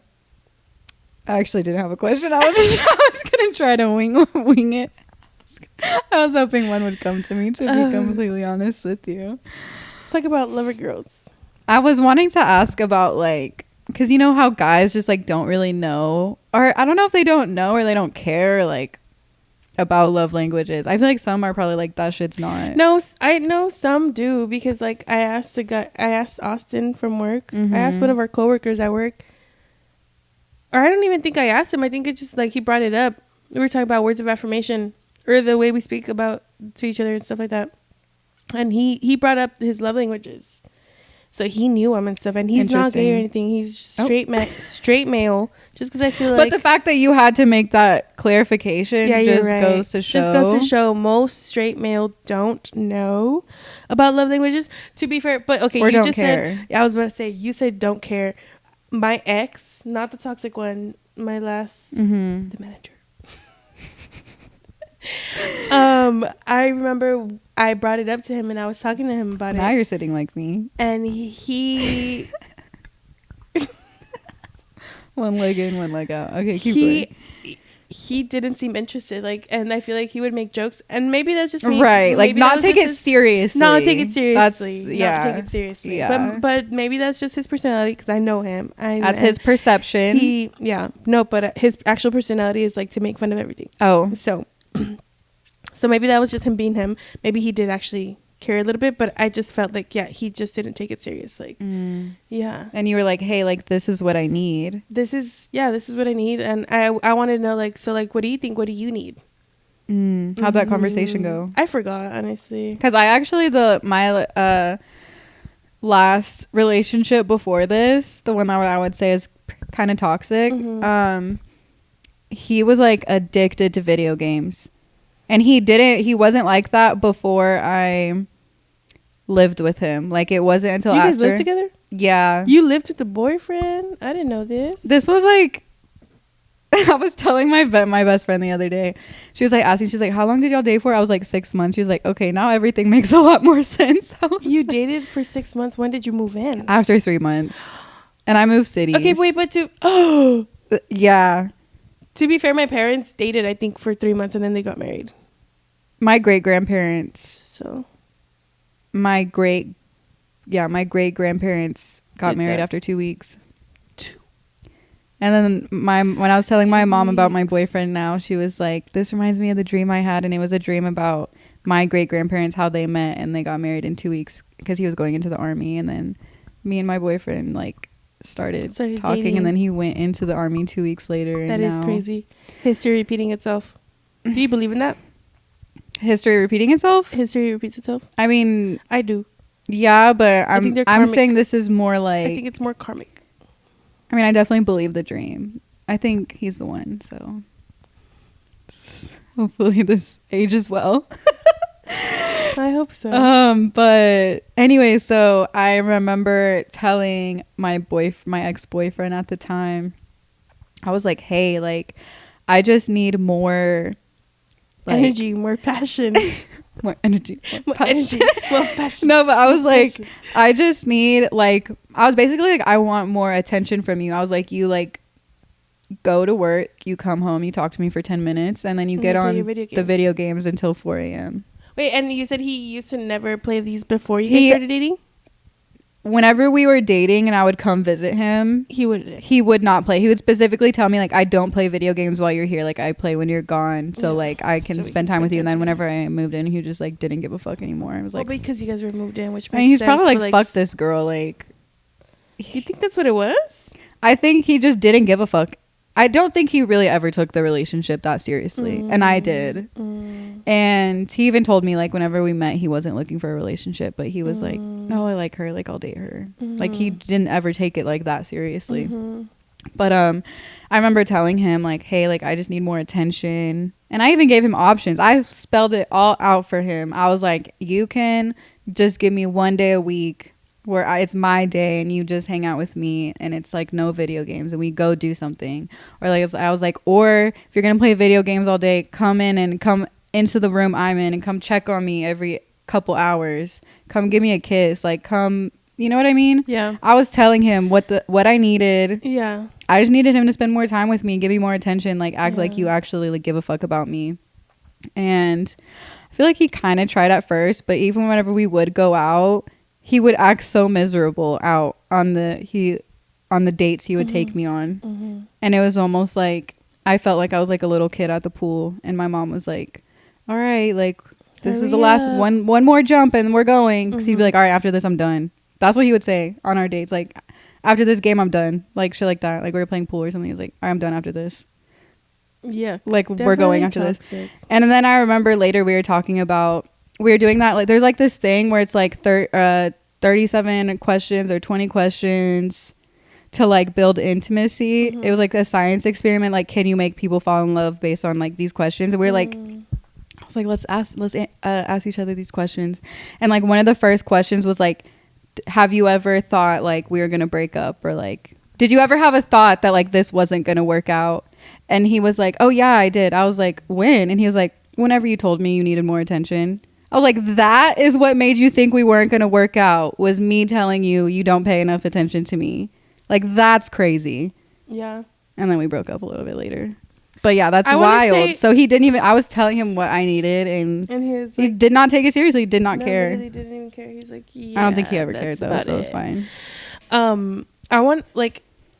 S1: I actually didn't have a question. I was gonna try to wing it. I was hoping one would come to me, to be completely honest with you.
S2: Let's talk about lover girls.
S1: I was wanting to ask about, like, because you know how guys just like don't really know, or I don't know if they don't know or they don't care, like, about love languages. I feel like some are probably like, that shit's not.
S2: No, I know some do, because like I asked Austin from work. I asked one of our coworkers at work, or I don't even think I asked him. I think it just like he brought it up. We were talking about words of affirmation, or the way we speak about to each other and stuff like that. And he brought up his love languages. So he knew them and stuff, and he's not gay or anything. He's straight male. Just because I feel like,
S1: but the fact that you had to make that clarification, goes to show.
S2: Just goes to show most straight male don't know about love languages. To be fair, but okay,
S1: or
S2: you
S1: don't
S2: just
S1: care.
S2: said. I was about to say, you said don't care. My ex, not the toxic one, my last, the manager. I remember I brought it up to him, and I was talking to him about it.
S1: Now you're sitting like me.
S2: And he
S1: one leg in, one leg out. Okay, keep going.
S2: He didn't seem interested, like, and I feel like he would make jokes, and maybe that's just me.
S1: Right, like, not take it seriously.
S2: Not take it seriously.
S1: Not take
S2: it seriously.
S1: Yeah.
S2: But maybe that's just his personality, because I know him.
S1: That's his perception.
S2: But his actual personality is like to make fun of everything.
S1: Oh.
S2: So maybe that was just him being him. Maybe he did actually care a little bit, but I just felt like, he just didn't take it serious. Like, yeah.
S1: And you were like, hey, like, this is what I need.
S2: This is what I need. And I wanted to know, like, so, like, what do you think? What do you need?
S1: How'd that conversation go?
S2: I forgot, honestly.
S1: Because I actually, my last relationship before this, the one that I would say is kind of toxic, he was, like, addicted to video games. And he wasn't like that before I lived with him. Like, it wasn't until after. You
S2: guys lived together?
S1: Yeah.
S2: You lived with a boyfriend? I didn't know this.
S1: This was like, I was telling my best friend the other day. She was like asking, she's like, how long did y'all date for? I was like 6 months. She was like, okay, now everything makes a lot more sense.
S2: You dated for 6 months. When did you move in?
S1: After 3 months. And I moved cities.
S2: Okay, wait, but
S1: yeah.
S2: To be fair, my parents dated, I think, for 3 months, and then they got married.
S1: My great-grandparents.
S2: So.
S1: My great-grandparents got married after 2 weeks. And then when I was telling my mom about my boyfriend now, she was like, this reminds me of the dream I had. And it was a dream about my great-grandparents, how they met, and they got married in 2 weeks because he was going into the army. And then me and my boyfriend, like, started talking dating. And then he went into the army 2 weeks later.
S2: That is crazy. History repeating itself. Do you believe in that?
S1: History repeating itself?
S2: History repeats itself.
S1: I mean,
S2: I do.
S1: Yeah, but I'm saying this is more like,
S2: I think it's more karmic.
S1: I mean, I definitely believe the dream. I think he's the one, so hopefully this ages well.
S2: I hope so.
S1: But anyway, so I remember telling my ex-boyfriend at the time, I was like, hey, like, I just need more like,
S2: energy, more passion.
S1: More energy,
S2: more passion. More passion.
S1: No, but I was like, I just need, like, I was basically like, I want more attention from you. I was like, you, like, go to work, you come home, you talk to me for 10 minutes, and then you get on the video games until 4 a.m.
S2: Wait, and you said he used to never play these before you guys started dating?
S1: Whenever we were dating and I would come visit him, he would not play. He would specifically tell me, like, I don't play video games while you're here. Like, I play when you're gone. So, like, I can spend time with you. And then whenever I moved in, he just, like, didn't give a fuck anymore. I was like...
S2: Well, because you guys were moved in, which makes
S1: he's sense, probably like, fuck this girl. Like...
S2: You think that's what it was?
S1: I think he just didn't give a fuck. I don't think he really ever took the relationship that seriously. And I did. And he even told me, like, whenever we met, he wasn't looking for a relationship. But he was like, oh, I like her. Like, I'll date her. Like, he didn't ever take it, like, that seriously. But I remember telling him, like, hey, like, I just need more attention. And I even gave him options. I spelled it all out for him. I was like, you can just give me 1 day a week where it's my day and you just hang out with me and it's like no video games and we go do something. Or like I was like, or if you're gonna play video games all day, come into the room I'm in and come check on me every couple hours. Come give me a kiss. Like, come, you know what I mean?
S2: Yeah.
S1: I was telling him what I needed.
S2: Yeah.
S1: I just needed him to spend more time with me, give me more attention, like act like you actually like give a fuck about me. And I feel like he kind of tried at first, but even whenever we would go out, he would act so miserable out on the dates he would take me on. And it was almost like I felt like I was like a little kid at the pool and my mom was like, all right, like this is the last one more jump and we're going. Because he'd be like, all right, after this I'm done. That's what he would say on our dates, like, after this game I'm done, like shit like that. Like we were playing pool or something, he's like, all right, I'm done after this. Yeah, like we're going after toxic. This. And then I remember later we were talking about, we were doing that, like there's like this thing where it's like 37 questions or 20 questions to like build intimacy. It was like a science experiment, like can you make people fall in love based on like these questions. And we were like, I was like, let's ask each other these questions. And like one of the first questions was like, have you ever thought like we were gonna break up, or like did you ever have a thought that like this wasn't gonna work out? And he was like, oh yeah, I did. I was like, when? And he was like, whenever you told me you needed more attention. I was like, that is what made you think we weren't going to work out, was me telling you you don't pay enough attention to me. Like, that's crazy.
S2: Yeah.
S1: And then we broke up a little bit later. But yeah, that's wild. So he didn't even, I was telling him what I needed and he did not take it seriously. He did not care.
S2: He really didn't even care. He's like, yeah.
S1: I don't think he ever cared though, so it's fine.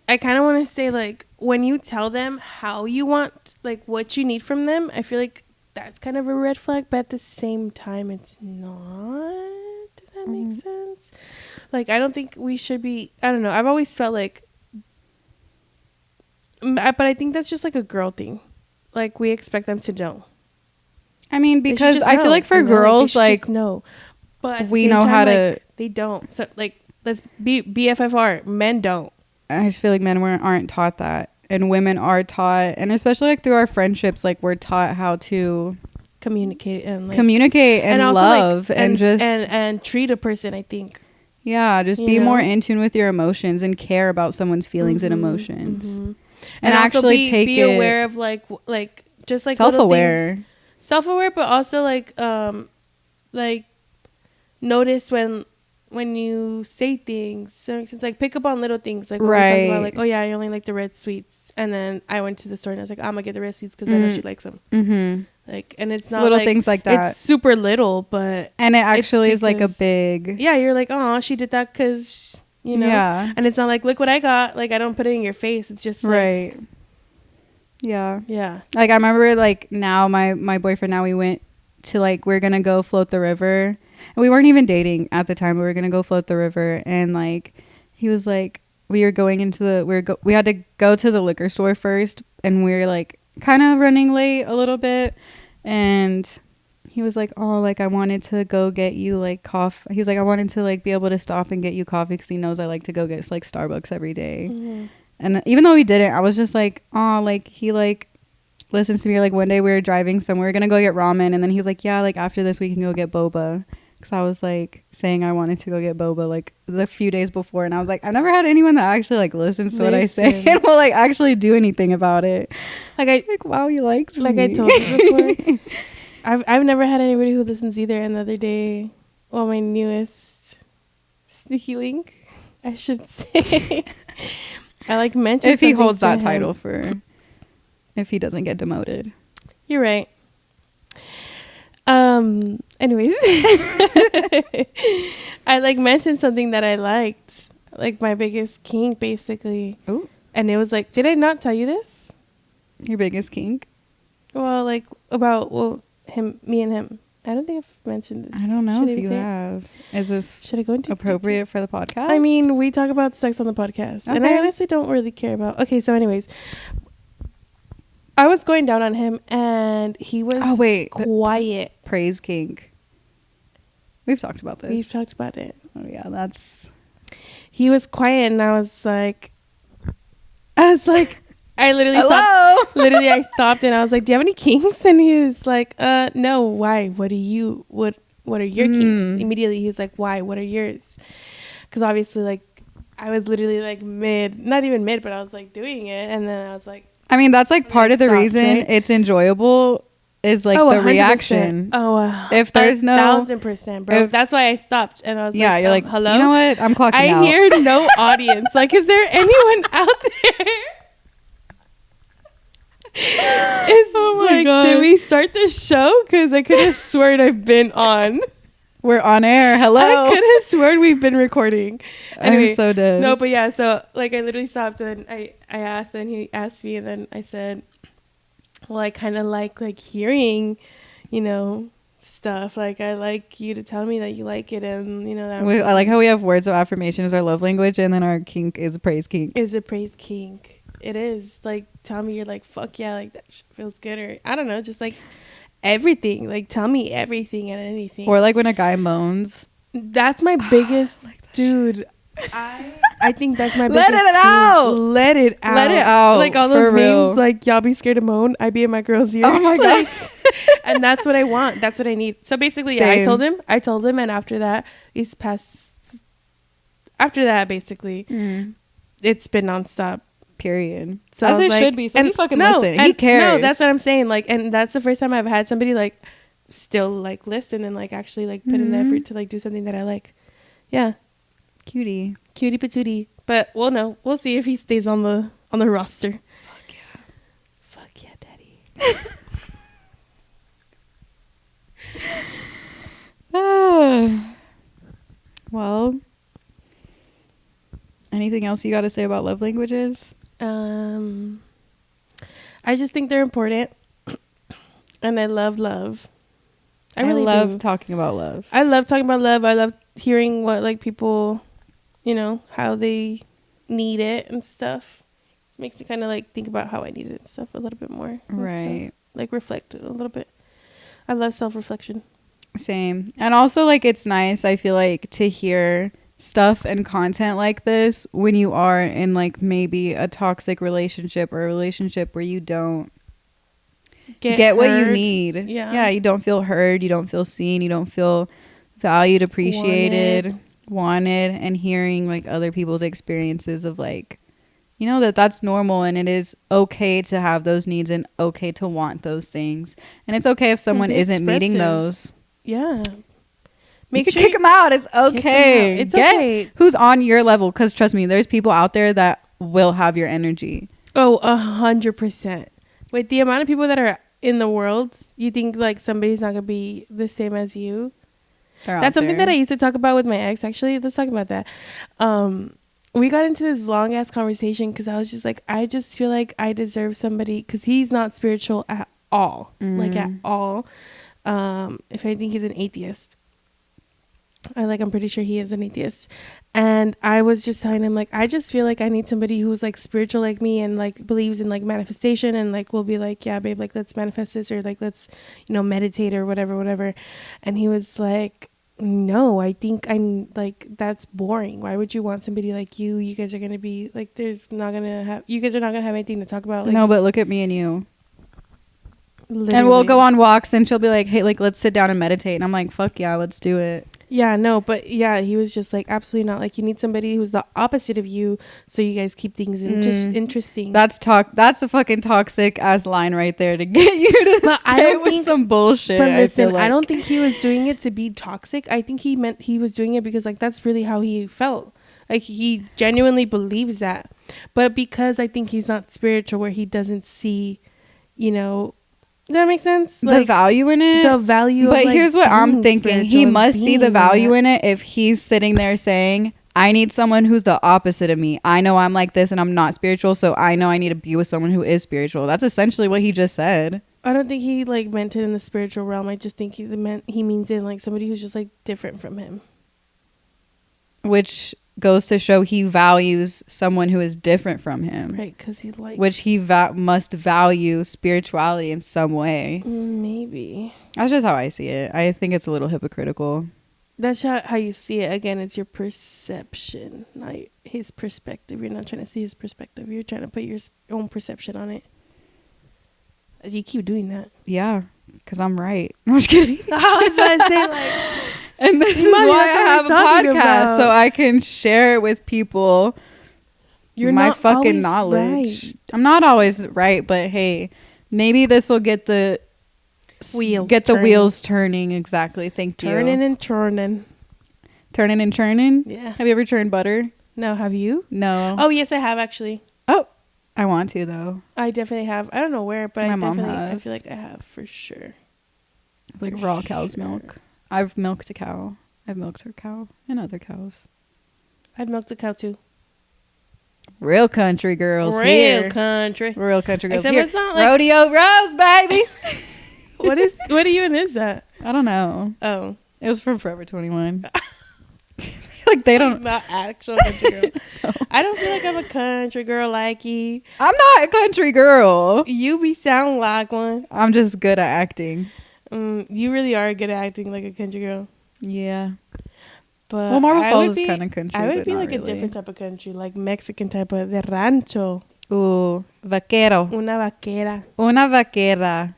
S2: I kind of want to say, like, when you tell them how you want, like, what you need from them, I feel like that's kind of a red flag, but at the same time, it's not. Does that make sense? Like, I don't think we should be, I don't know. I've always felt like, but I think that's just like a girl thing. Like, we expect them to know.
S1: I mean, because I feel like for girls, like
S2: no, but
S1: we know how to.
S2: Like, they don't. So, like, let's be BFFR. Men don't.
S1: I just feel like men aren't taught that, and women are taught, and especially like through our friendships, like we're taught how to
S2: communicate and
S1: also, love like,
S2: and treat a person. I think.
S1: Yeah, just be more in tune with your emotions and care about someone's feelings and emotions, and actually be
S2: aware of like just like self-aware, but also like notice when you say things. So it's like pick up on little things, like right. We talked about, like, oh yeah, I only like the red sweets, and then I went to the store and I was like, I'm gonna get the red sweets because I know she likes them. Like, and it's not
S1: little things like that.
S2: It's super little, but
S1: it actually is like a big.
S2: Yeah, you're like, oh, she did that because you know. Yeah. And it's not like, look what I got. Like, I don't put it in your face. It's just like,
S1: right. Yeah. Yeah. Like I remember, like now my boyfriend. Now we went to like we're gonna go float the river. And we weren't even dating at the time. We were gonna go float the river, and like he was like, we were going into we had to go to the liquor store first, and we were like kind of running late a little bit, and he was like, oh, like I wanted to go get you like coffee. He was like, I wanted to like be able to stop and get you coffee because he knows I like to go get like Starbucks every day. And even though he didn't, I was just like, oh, like he like listens to me. Or, like one day we were driving somewhere, we were gonna go get ramen, and then he was like, yeah, like after this we can go get boba. Because I was like saying I wanted to go get boba like the few days before, and I was like, I've never had anyone that actually like listens to what I say and will like actually do anything about it. Like like, wow, he likes
S2: like
S1: me.
S2: I told you before. I've never had anybody who listens either. And the other day, my newest sneaky link, I should say, I like mentioned
S1: if he holds that
S2: him.
S1: title for, if he doesn't get demoted.
S2: You're right. Anyways, I like mentioned something that I liked, like my biggest kink, basically.
S1: Oh,
S2: and it was like, did I not tell you this?
S1: Your biggest kink?
S2: Well, like about me and him. I don't think I've mentioned this.
S1: I don't know if you have. Is this
S2: should I go into
S1: appropriate for the podcast?
S2: I mean, we talk about sex on the podcast, and I honestly don't really care about. Okay, so anyways, I was going down on him, and he was quiet.
S1: Praise kink. We've talked about this.
S2: We've talked about it.
S1: Oh yeah, that's.
S2: He was quiet, and I literally stopped. Literally, I stopped, and I was like, "Do you have any kinks?" And he was like, no. Why? What are your kinks?" Immediately, he was like, "Why? What are yours?" Because obviously, like, I was literally like not even mid, but I was like doing it, and then I was like.
S1: I mean, that's like part of the reason it's enjoyable is like the 100%. Reaction. If there's no
S2: 1,000%, bro. That's why I stopped, and I was
S1: like, you're like,
S2: hello.
S1: You know what? I'm clocking out.
S2: I hear no audience. Like, is there anyone out there? God. Did we start the show? Because I could have sworn I've been on.
S1: We're on air. Hello.
S2: I could have sworn we've been recording. Anyway,
S1: I'm so dead.
S2: No, but yeah. So like, I literally stopped, and I asked, and he asked me, and then I said, well, I kind of like hearing, stuff. Like, I like you to tell me that you like it, and that.
S1: I like how we have words of affirmation as our love language, and then our kink is a praise kink.
S2: It is like, tell me you're like, fuck yeah, like that feels good, or I don't know, just like everything. Like, tell me everything and anything.
S1: Or like when a guy moans.
S2: That's my biggest, dude. I think that's my biggest.
S1: Let it out.
S2: Let it out.
S1: Let it out.
S2: Like all those memes, like, y'all be scared to moan, I be in my girl's ear.
S1: Oh my god.
S2: And that's what I want. That's what I need. So basically, yeah, I told him, and after that, basically, it's been nonstop.
S1: Period.
S2: So
S1: as it should be. So he fucking listen. He cares.
S2: No, that's what I'm saying. Like, and that's the first time I've had somebody like still like listen and like actually like put in the effort to like do something that I like. Yeah.
S1: Cutie
S2: patootie. But we'll see if he stays on the roster. Fuck yeah, daddy.
S1: Well, anything else you got to say about love languages?
S2: I just think they're important, and I love love.
S1: I really love talking about love.
S2: I love talking about love. I love hearing what like people, how they need it and stuff. It makes me kind of like think about how I need it and stuff a little bit more.
S1: Right.
S2: So, like, reflect a little bit. I love self-reflection.
S1: Same. And also, like, it's nice, I feel like, to hear stuff and content like this when you are in like maybe a toxic relationship or a relationship where you don't get what you need. Yeah, you don't feel heard, you don't feel seen, you don't feel valued, appreciated, wanted, and hearing like other people's experiences of like, that's normal, and it is okay to have those needs and okay to want those things, and it's okay if someone isn't meeting those.
S2: Yeah.
S1: Make sure kick them out. It's okay.
S2: It's okay.
S1: Who's on your level, because trust me, there's people out there that will have your energy.
S2: Oh, 100%. With the amount of people that are in the world, you think like somebody's not gonna be the same as you. That's something that I used to talk about with my ex. Actually, let's talk about that. We got into this long ass conversation because I was just like, I just feel like I deserve somebody, because he's not spiritual at all, like at all. If I think he's an atheist. I'm pretty sure he is an atheist. And I was just telling him, like, I just feel like I need somebody who's like spiritual like me and like believes in like manifestation and like will be like, yeah, babe, like let's manifest this, or like let's, meditate or whatever. And he was like, no, I think I'm like, that's boring. Why would you want somebody like you? You guys are going to be like, you guys are not going to have anything to talk about. Like,
S1: no, but look at me and you.
S2: Literally.
S1: And we'll go on walks and she'll be like, hey, like, let's sit down and meditate. And I'm like, fuck yeah, let's do it.
S2: Yeah, no, but yeah, he was just like, absolutely not. Like, you need somebody who's the opposite of you, so you guys keep things just interesting.
S1: That's a fucking toxic ass line right there to get you to stay with some bullshit.
S2: But listen, I don't think he was doing it to be toxic. I think he was doing it because like that's really how he felt. Like, he genuinely believes that. But because I think he's not spiritual, where he doesn't see, you know, does that make sense?
S1: The value in it.
S2: The value.
S1: But
S2: of, like,
S1: here's what I'm thinking. He must see the value in it if he's sitting there saying, I need someone who's the opposite of me. I know I'm like this and I'm not spiritual, so I know I need to be with someone who is spiritual. That's essentially what he just said.
S2: I don't think he like meant it in the spiritual realm. I just think he means it in like somebody who's just like different from him.
S1: Which goes to show he values someone who is different from him.
S2: Right, because he likes...
S1: Which he must value spirituality in some way.
S2: Maybe.
S1: That's just how I see it. I think it's a little hypocritical.
S2: That's how you see it. Again, it's your perception, not his perspective. You're not trying to see his perspective. You're trying to put your own perception on it. As you keep doing that.
S1: Yeah, because I'm right. I'm just kidding.
S2: I was about to say, like...
S1: And this is why I have a podcast, so I can share it with people.
S2: You're
S1: my
S2: not
S1: fucking knowledge.
S2: Right.
S1: I'm not always right, but hey, maybe this will get the wheels turning. Exactly. Thank you.
S2: Turning and churning.
S1: Turning and churning?
S2: Yeah.
S1: Have you ever churned butter?
S2: No, have you?
S1: No.
S2: Oh, yes, I have actually.
S1: Oh, I want to though.
S2: I definitely have. I don't know where, but
S1: My mom has.
S2: I feel like I have for sure.
S1: Like raw cow's milk. I've milked a cow. I've milked her cow and other cows.
S2: I've milked a cow too.
S1: Real country girls here. Real country girls
S2: Except
S1: here.
S2: It's not like
S1: Rodeo Rose, baby.
S2: What even is that?
S1: I don't know.
S2: Oh.
S1: It was from Forever 21. Like they don't...
S2: Not actual country girl. No. I don't feel like I'm a country girl like you.
S1: I'm not a country girl.
S2: You be sound like one.
S1: I'm just good at acting.
S2: You really are good at acting like a country girl.
S1: Yeah.
S2: But
S1: well, Marble Falls is kind of country.
S2: I would be like really. A different type of country, like Mexican type of de rancho.
S1: Ooh, vaquero.
S2: Una vaquera.
S1: Una vaquera.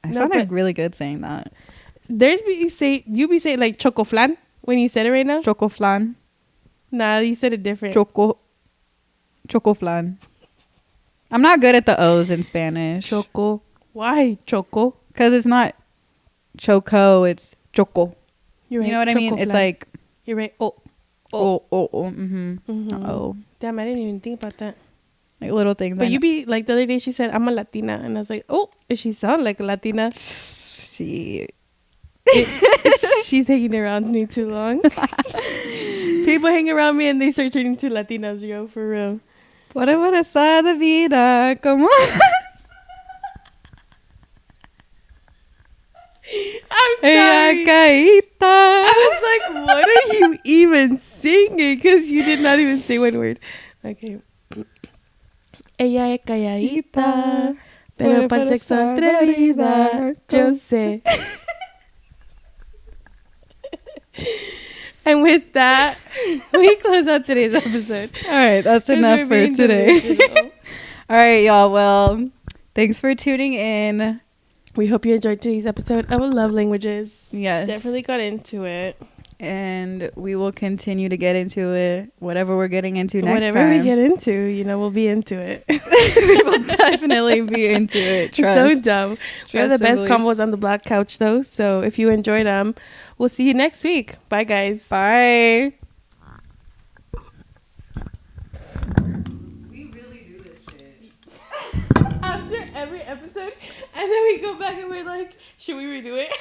S1: I sounded really good saying that.
S2: You be saying like chocoflan when you said it right now.
S1: Chocoflan.
S2: Nah, you said it different.
S1: Chocoflan. I'm not good at the O's in Spanish.
S2: Choco. Why choco?
S1: Because it's not choco, it's choco.
S2: You're right.
S1: You know what I mean? It's like...
S2: You're right.
S1: Oh. Mm-hmm. Oh.
S2: Damn, I didn't even think about that.
S1: Like little things.
S2: But you be... Like the other day she said, I'm a Latina. And I was like, oh, does she sound like a Latina? She's hanging around me too long. People hang around me and they start turning to Latinas, yo, for real.
S1: Por esa de vida, como...
S2: I'm sorry. I was like, what are you even singing? Because you did not even say one word. Okay. Ella es calladita, pero para el sexo atrevida, yo sé. And with that, we close out today's episode.
S1: All right, that's enough for today. All right, y'all. Well, thanks for tuning in.
S2: We hope you enjoyed today's episode of Love Languages.
S1: Yes.
S2: Definitely got into it.
S1: And we will continue to get into it. Whatever we're getting into next time.
S2: Whatever we get into, we'll be into it.
S1: We will definitely be into it. Trust.
S2: So dumb. We have the best combos on the black couch, though. So if you enjoyed them, we'll see you next week. Bye, guys.
S1: Bye.
S2: After every episode, and then we go back and we're like, should we redo it?